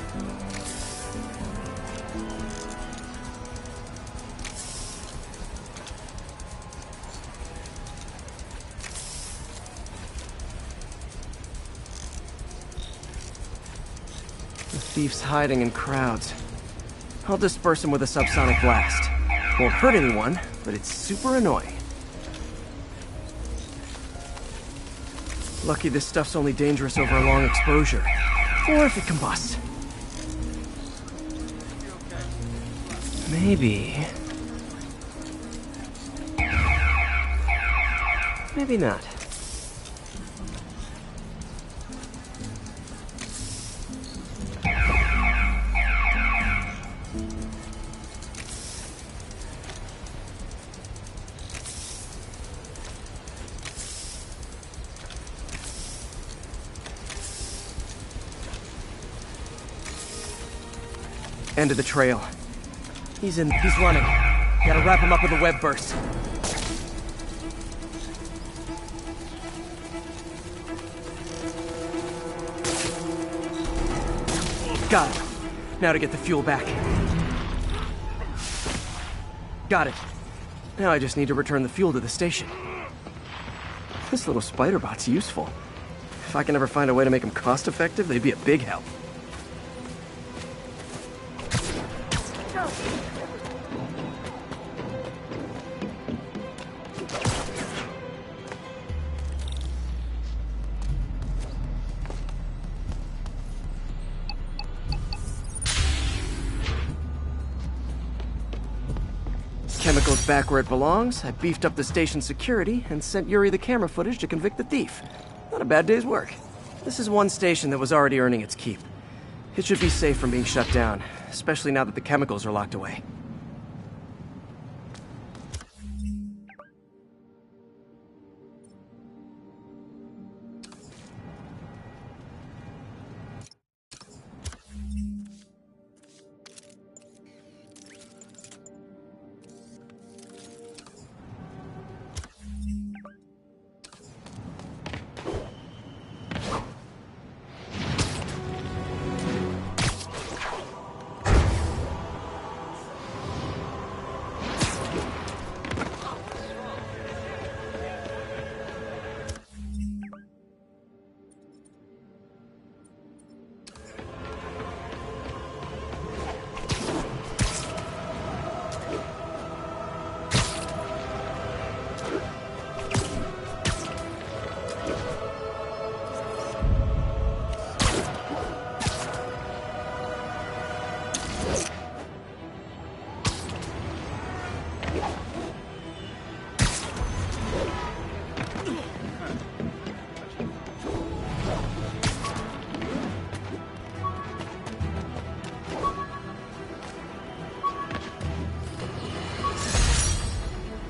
The thief's hiding in crowds. I'll disperse him with a subsonic blast. Won't hurt anyone, but it's super annoying. Lucky this stuff's only dangerous over a long exposure. Or if it combusts. Maybe... maybe not. End of the trail. He's running. Gotta wrap him up with a web burst. Got it. Now to get the fuel back. Got it. Now I just need to return the fuel to the station. This little spider bot's useful. If I can ever find a way to make them cost-effective, they'd be a big help. Chemicals back where it belongs. I beefed up the station security and sent Yuri the camera footage to convict the thief. Not a bad day's work. This is one station that was already earning its keep. It should be safe from being shut down, especially now that the chemicals are locked away.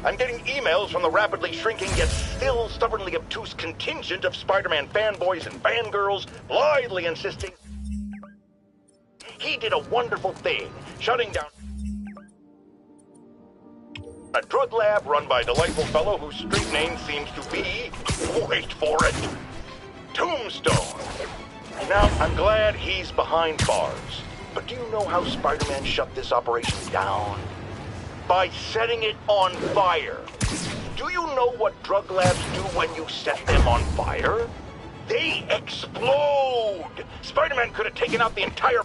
I'm getting emails from the rapidly shrinking yet still stubbornly obtuse contingent of Spider-Man fanboys and fangirls blithely insisting he did a wonderful thing, shutting down a drug lab run by a delightful fellow whose street name seems to be, wait for it, Tombstone. Now, I'm glad he's behind bars, but do you know how Spider-Man shut this operation down? By setting it on fire. Do you know what drug labs do when you set them on fire? they explode. Spider-Man could have taken out the entire...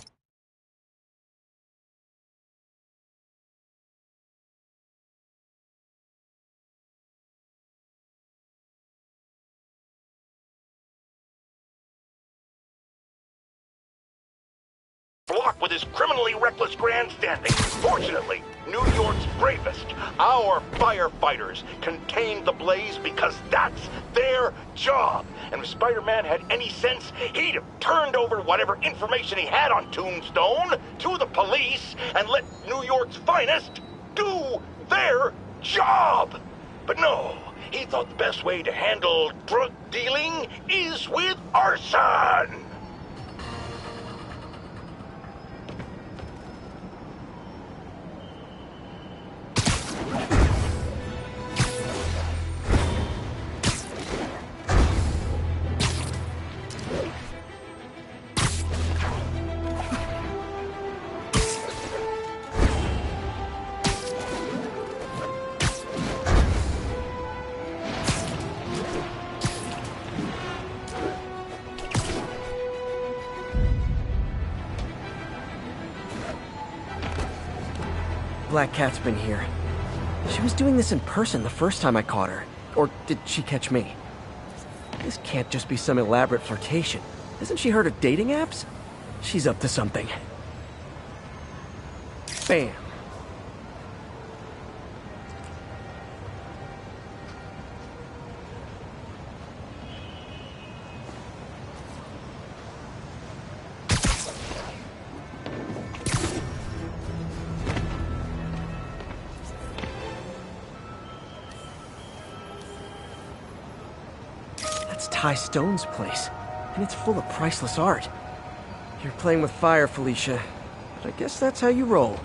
block with his criminally reckless grandstanding. Fortunately, New York's bravest, our firefighters, contained the blaze because that's their job. And if Spider-Man had any sense, he'd have turned over whatever information he had on Tombstone to the police and let New York's finest do their job. But no, he thought the best way to handle drug dealing is with arson. Black Cat's been here. She was doing this in person the first time I caught her. Or did she catch me? This can't just be some elaborate flirtation. Hasn't she heard of dating apps? She's up to something. Bam. Ty Stone's place, and it's full of priceless art. You're playing with fire, Felicia, but I guess that's how you roll.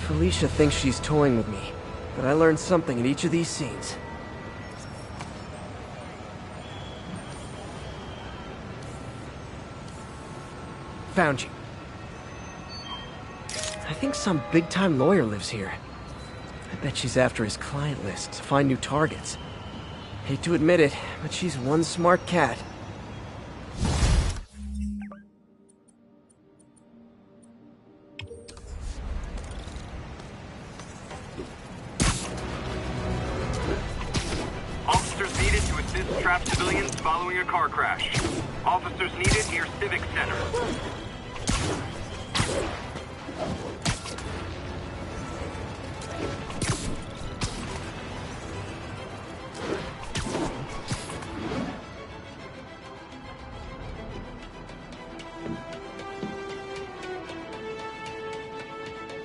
Felicia thinks she's toying with me, but I learned something in each of these scenes. Found you. I think some big-time lawyer lives here. I bet she's after his client list to find new targets. Hate to admit it, but she's one smart cat. Trapped civilians following a car crash. Officers needed near Civic Center.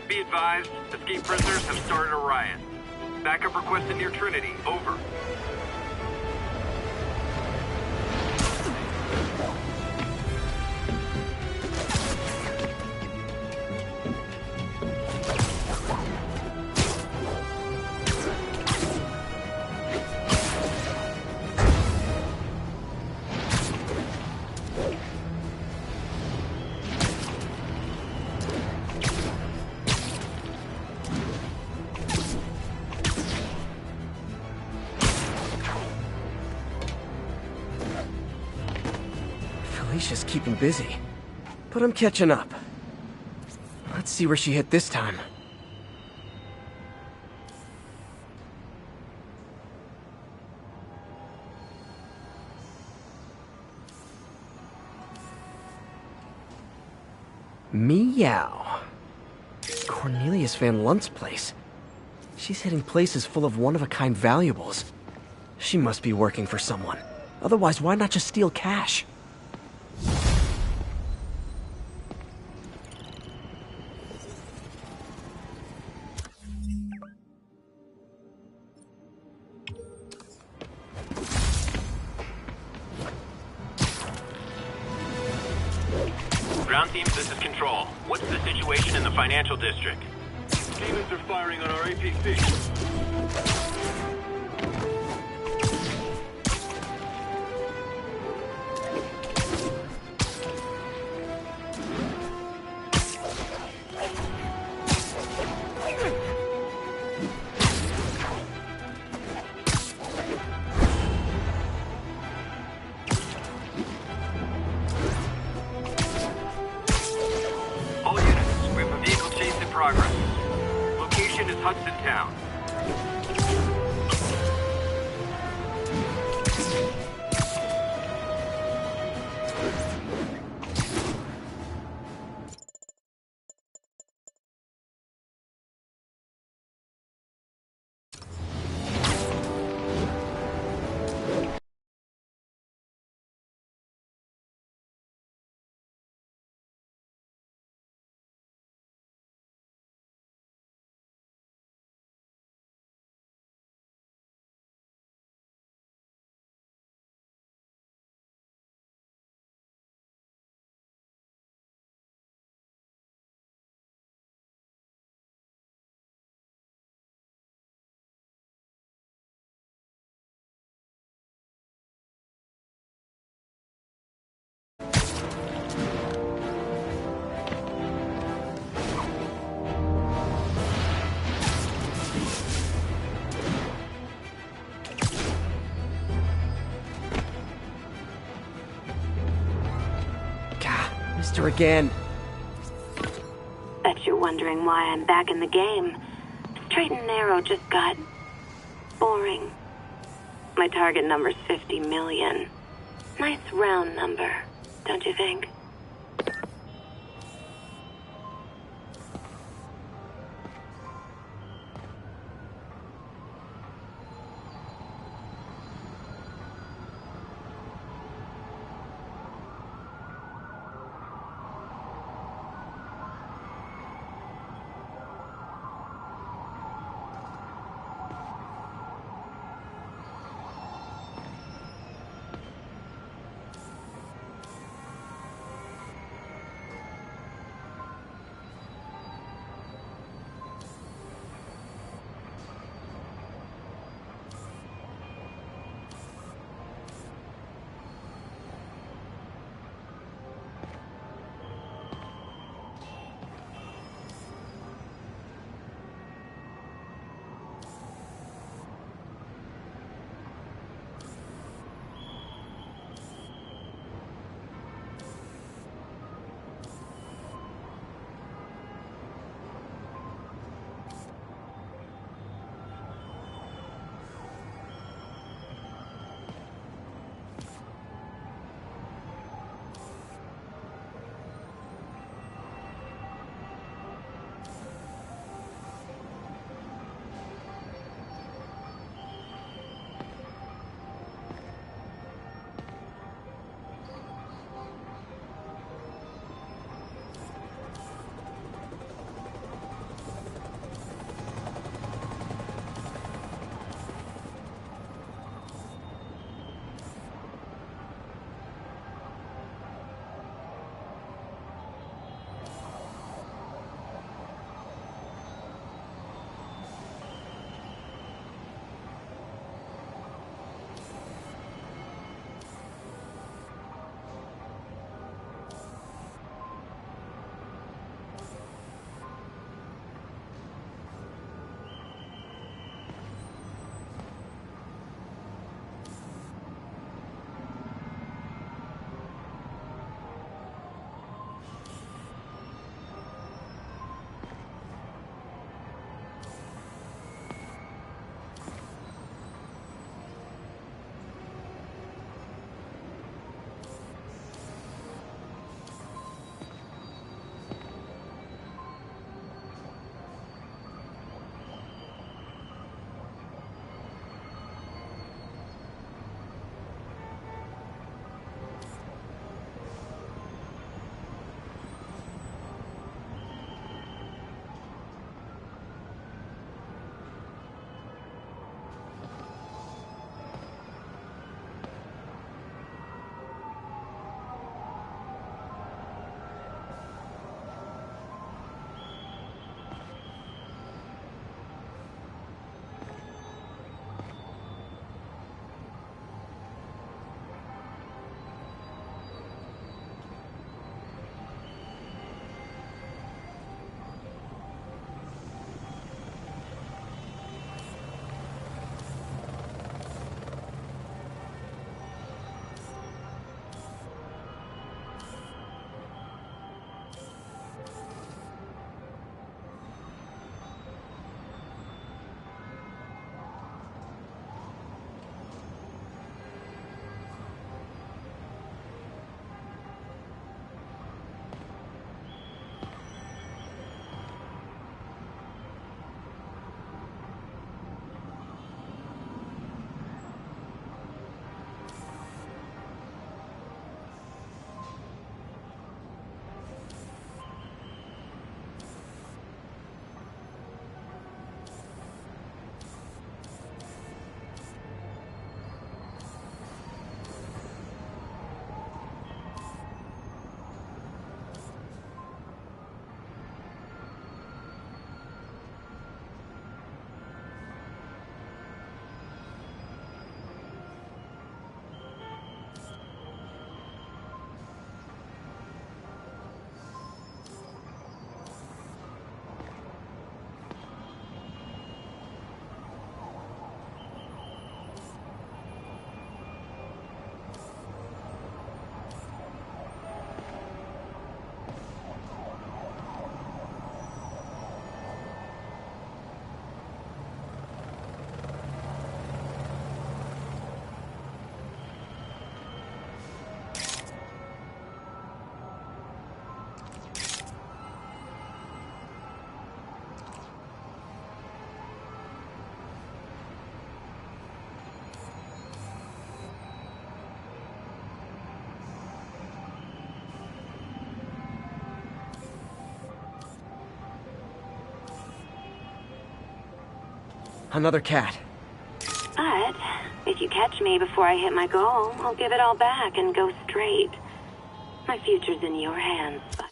Be advised, escaped prisoners have started a riot. Backup requested near Trinity. Over. Felicia's keeping busy, but I'm catching up. Let's see where she hit this time. Meow. Cornelius Van Lunt's place. She's hitting places full of one-of-a-kind valuables. She must be working for someone. Otherwise, why not just steal cash? Ground team, this is Control. What's the situation in the financial district? Demons are firing on our APC. All units, we have a vehicle chase in progress. Location is Hudson Town. Missed her again. Bet you're wondering why I'm back in the game. Straight and narrow just got boring. My target number's 50 million. Nice round number, don't you think? Another cat. But if you catch me before I hit my goal, I'll give it all back and go straight. My future's in your hands, but...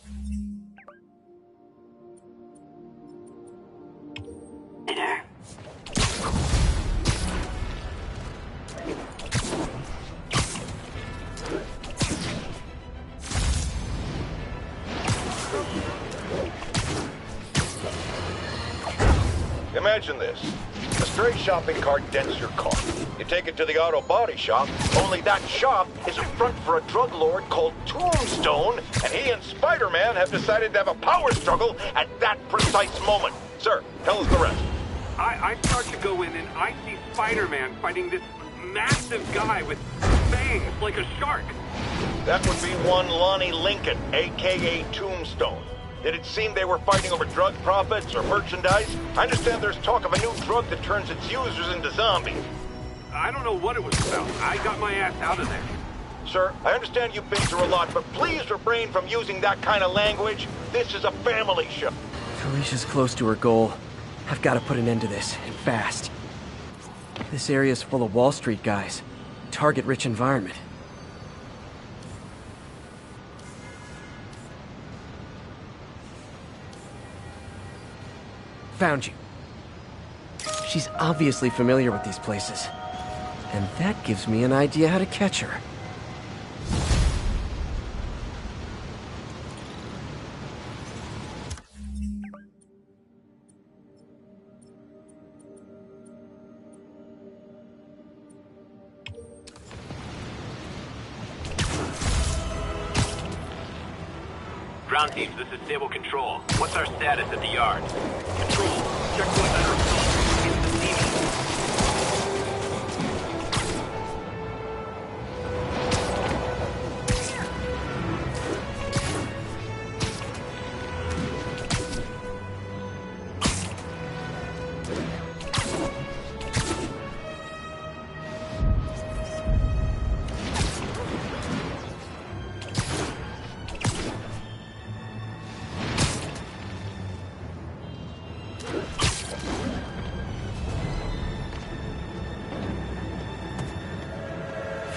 Later. Imagine this. A stray shopping cart dents your car. You take it to the auto body shop, only that shop is a front for a drug lord called Tombstone, and he and Spider-Man have decided to have a power struggle at that precise moment. Sir, tell us the rest. I start to go in and I see Spider-Man fighting this massive guy with fangs like a shark. That would be one Lonnie Lincoln, a.k.a. Tombstone. Did it seem they were fighting over drug profits or merchandise? I understand there's talk of a new drug that turns its users into zombies. I don't know what it was about. I got my ass out of there. Sir, I understand you've been through a lot, but please refrain from using that kind of language. This is a family show. Felicia's close to her goal. I've got to put an end to this, and fast. This area's full of Wall Street guys. Target-rich environment. Found you. She's obviously familiar with these places. And that gives me an idea how to catch her. Ground teams, this is Stable Control. What's our status at the yard? Control, checkpoint under assault. It's the Demon.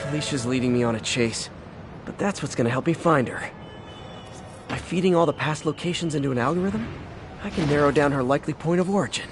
Felicia's leading me on a chase, but that's what's gonna help me find her. By feeding all the past locations into an algorithm, I can narrow down her likely point of origin.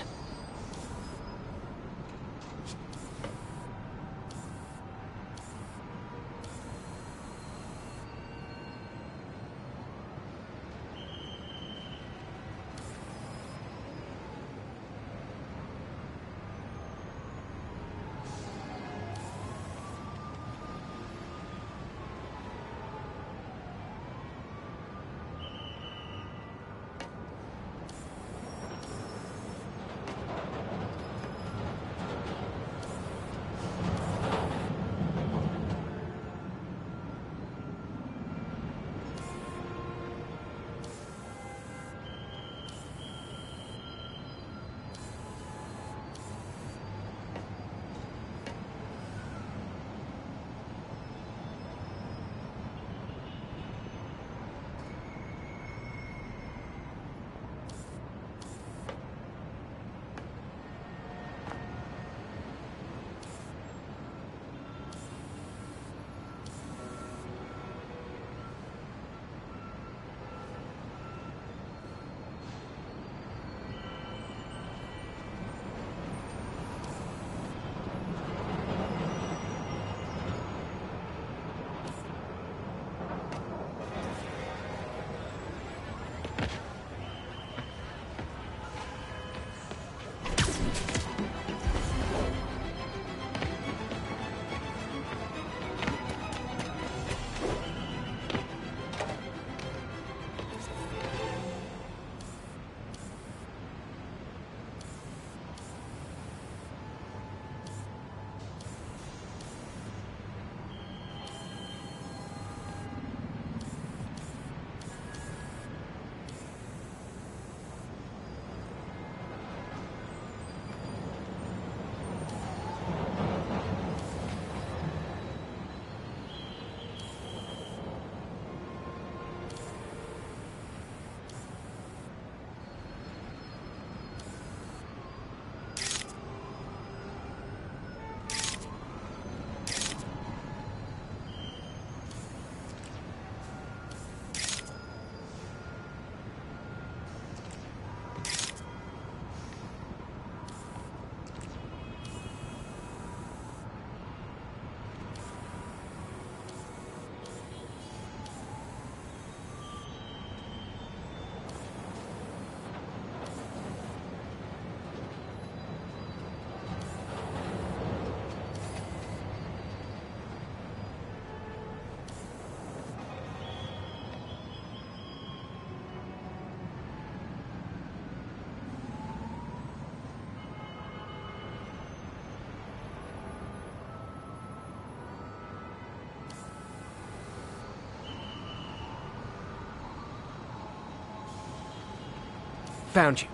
Found you.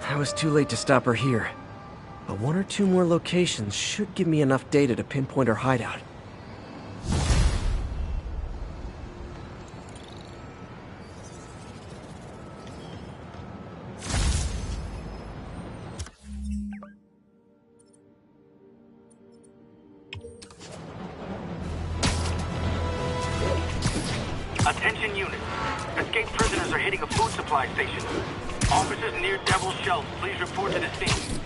I was too late to stop her here. But one or two more locations should give me enough data to pinpoint her hideout. Attention units. Escaped prisoners are hitting a food supply station. Officers near Devil's Shelf, please report to the scene.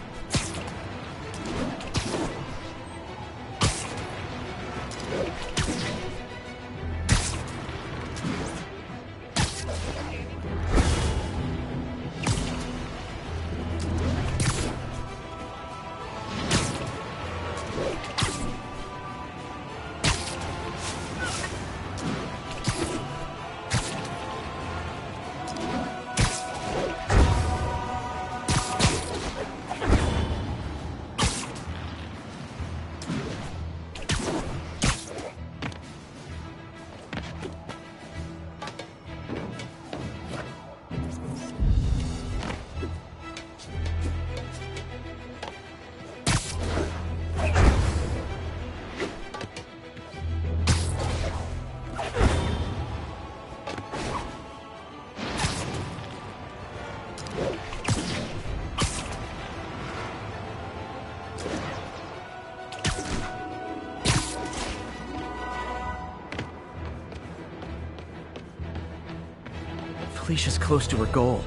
Felicia's close to her goal,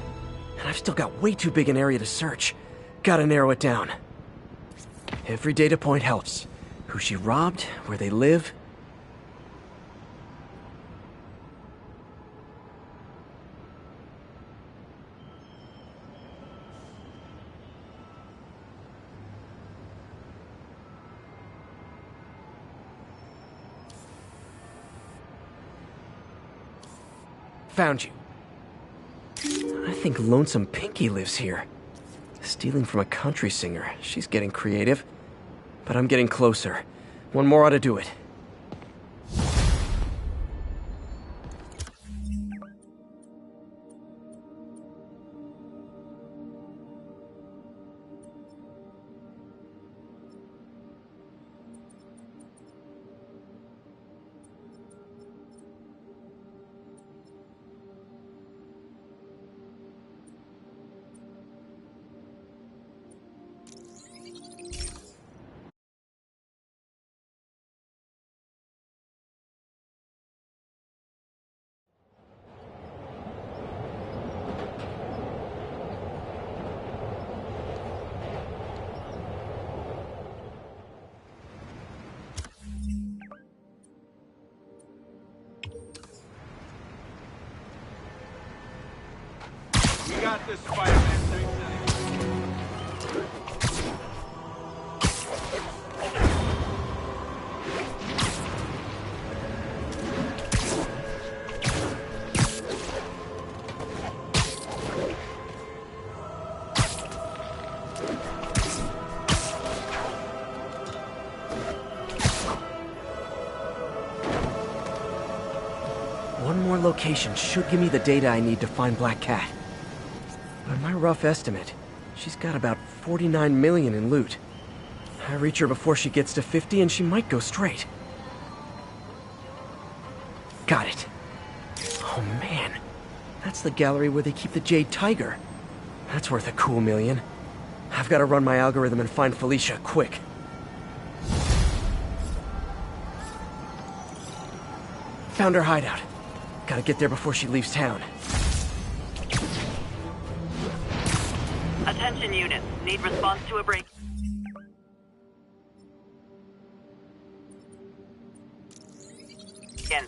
and I've still got way too big an area to search. Gotta narrow it down. Every data point helps. Who she robbed, where they live. Found you. I think Lonesome Pinky lives here. Stealing from a country singer. She's getting creative. But I'm getting closer. One more ought to do it. We got this, Spider-Man. One more location should give me the data I need to find Black Cat. By my rough estimate, she's got about 49 million in loot. I reach her before she gets to 50 and she might go straight. Got it. Oh man, that's the gallery where they keep the Jade Tiger. That's worth a cool million. I've got to run my algorithm and find Felicia, quick. Found her hideout. Gotta get there before she leaves town. Attention units. Need response to a break. Again.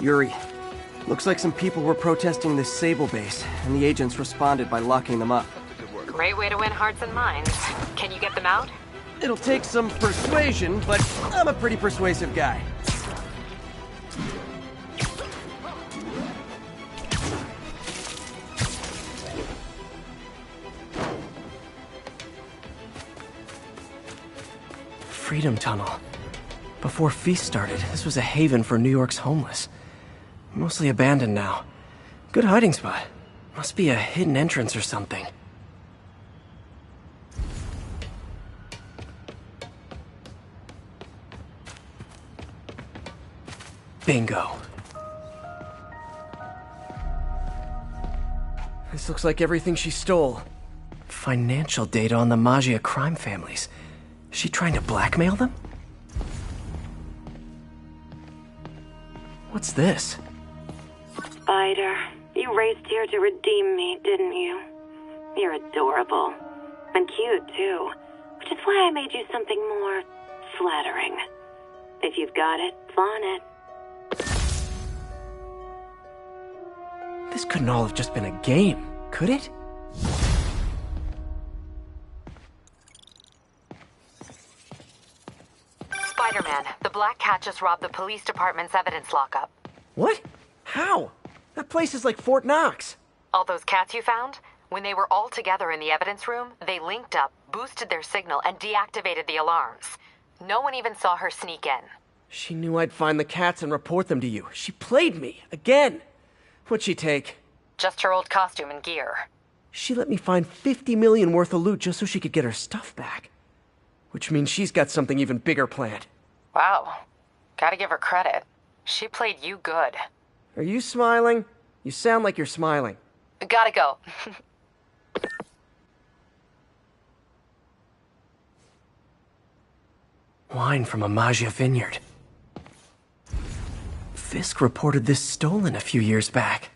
Yuri, looks like some people were protesting this Sable base, and the agents responded by locking them up. Great way to win hearts and minds. Can you get them out? It'll take some persuasion, but I'm a pretty persuasive guy. Freedom Tunnel. Before Feast started, this was a haven for New York's homeless. Mostly abandoned now. Good hiding spot. Must be a hidden entrance or something. Bingo. This looks like everything she stole. Financial data on the Maggia crime families. She trying to blackmail them? What's this? Spider, you raced here to redeem me, didn't you? You're adorable. And cute, too. Which is why I made you something more flattering. If you've got it, flaunt it. This couldn't all have just been a game, could it? Spider-Man, the Black Cat just robbed the police department's evidence lockup. What? How? That place is like Fort Knox. All those cats you found? When they were all together in the evidence room, they linked up, boosted their signal, and deactivated the alarms. No one even saw her sneak in. She knew I'd find the cats and report them to you. She played me, again. What'd she take? Just her old costume and gear. She let me find 50 million worth of loot just so she could get her stuff back. Which means she's got something even bigger planned. Wow. Gotta give her credit. She played you good. Are you smiling? You sound like you're smiling. Gotta go. Wine from a Maggia vineyard. Fisk reported this stolen a few years back.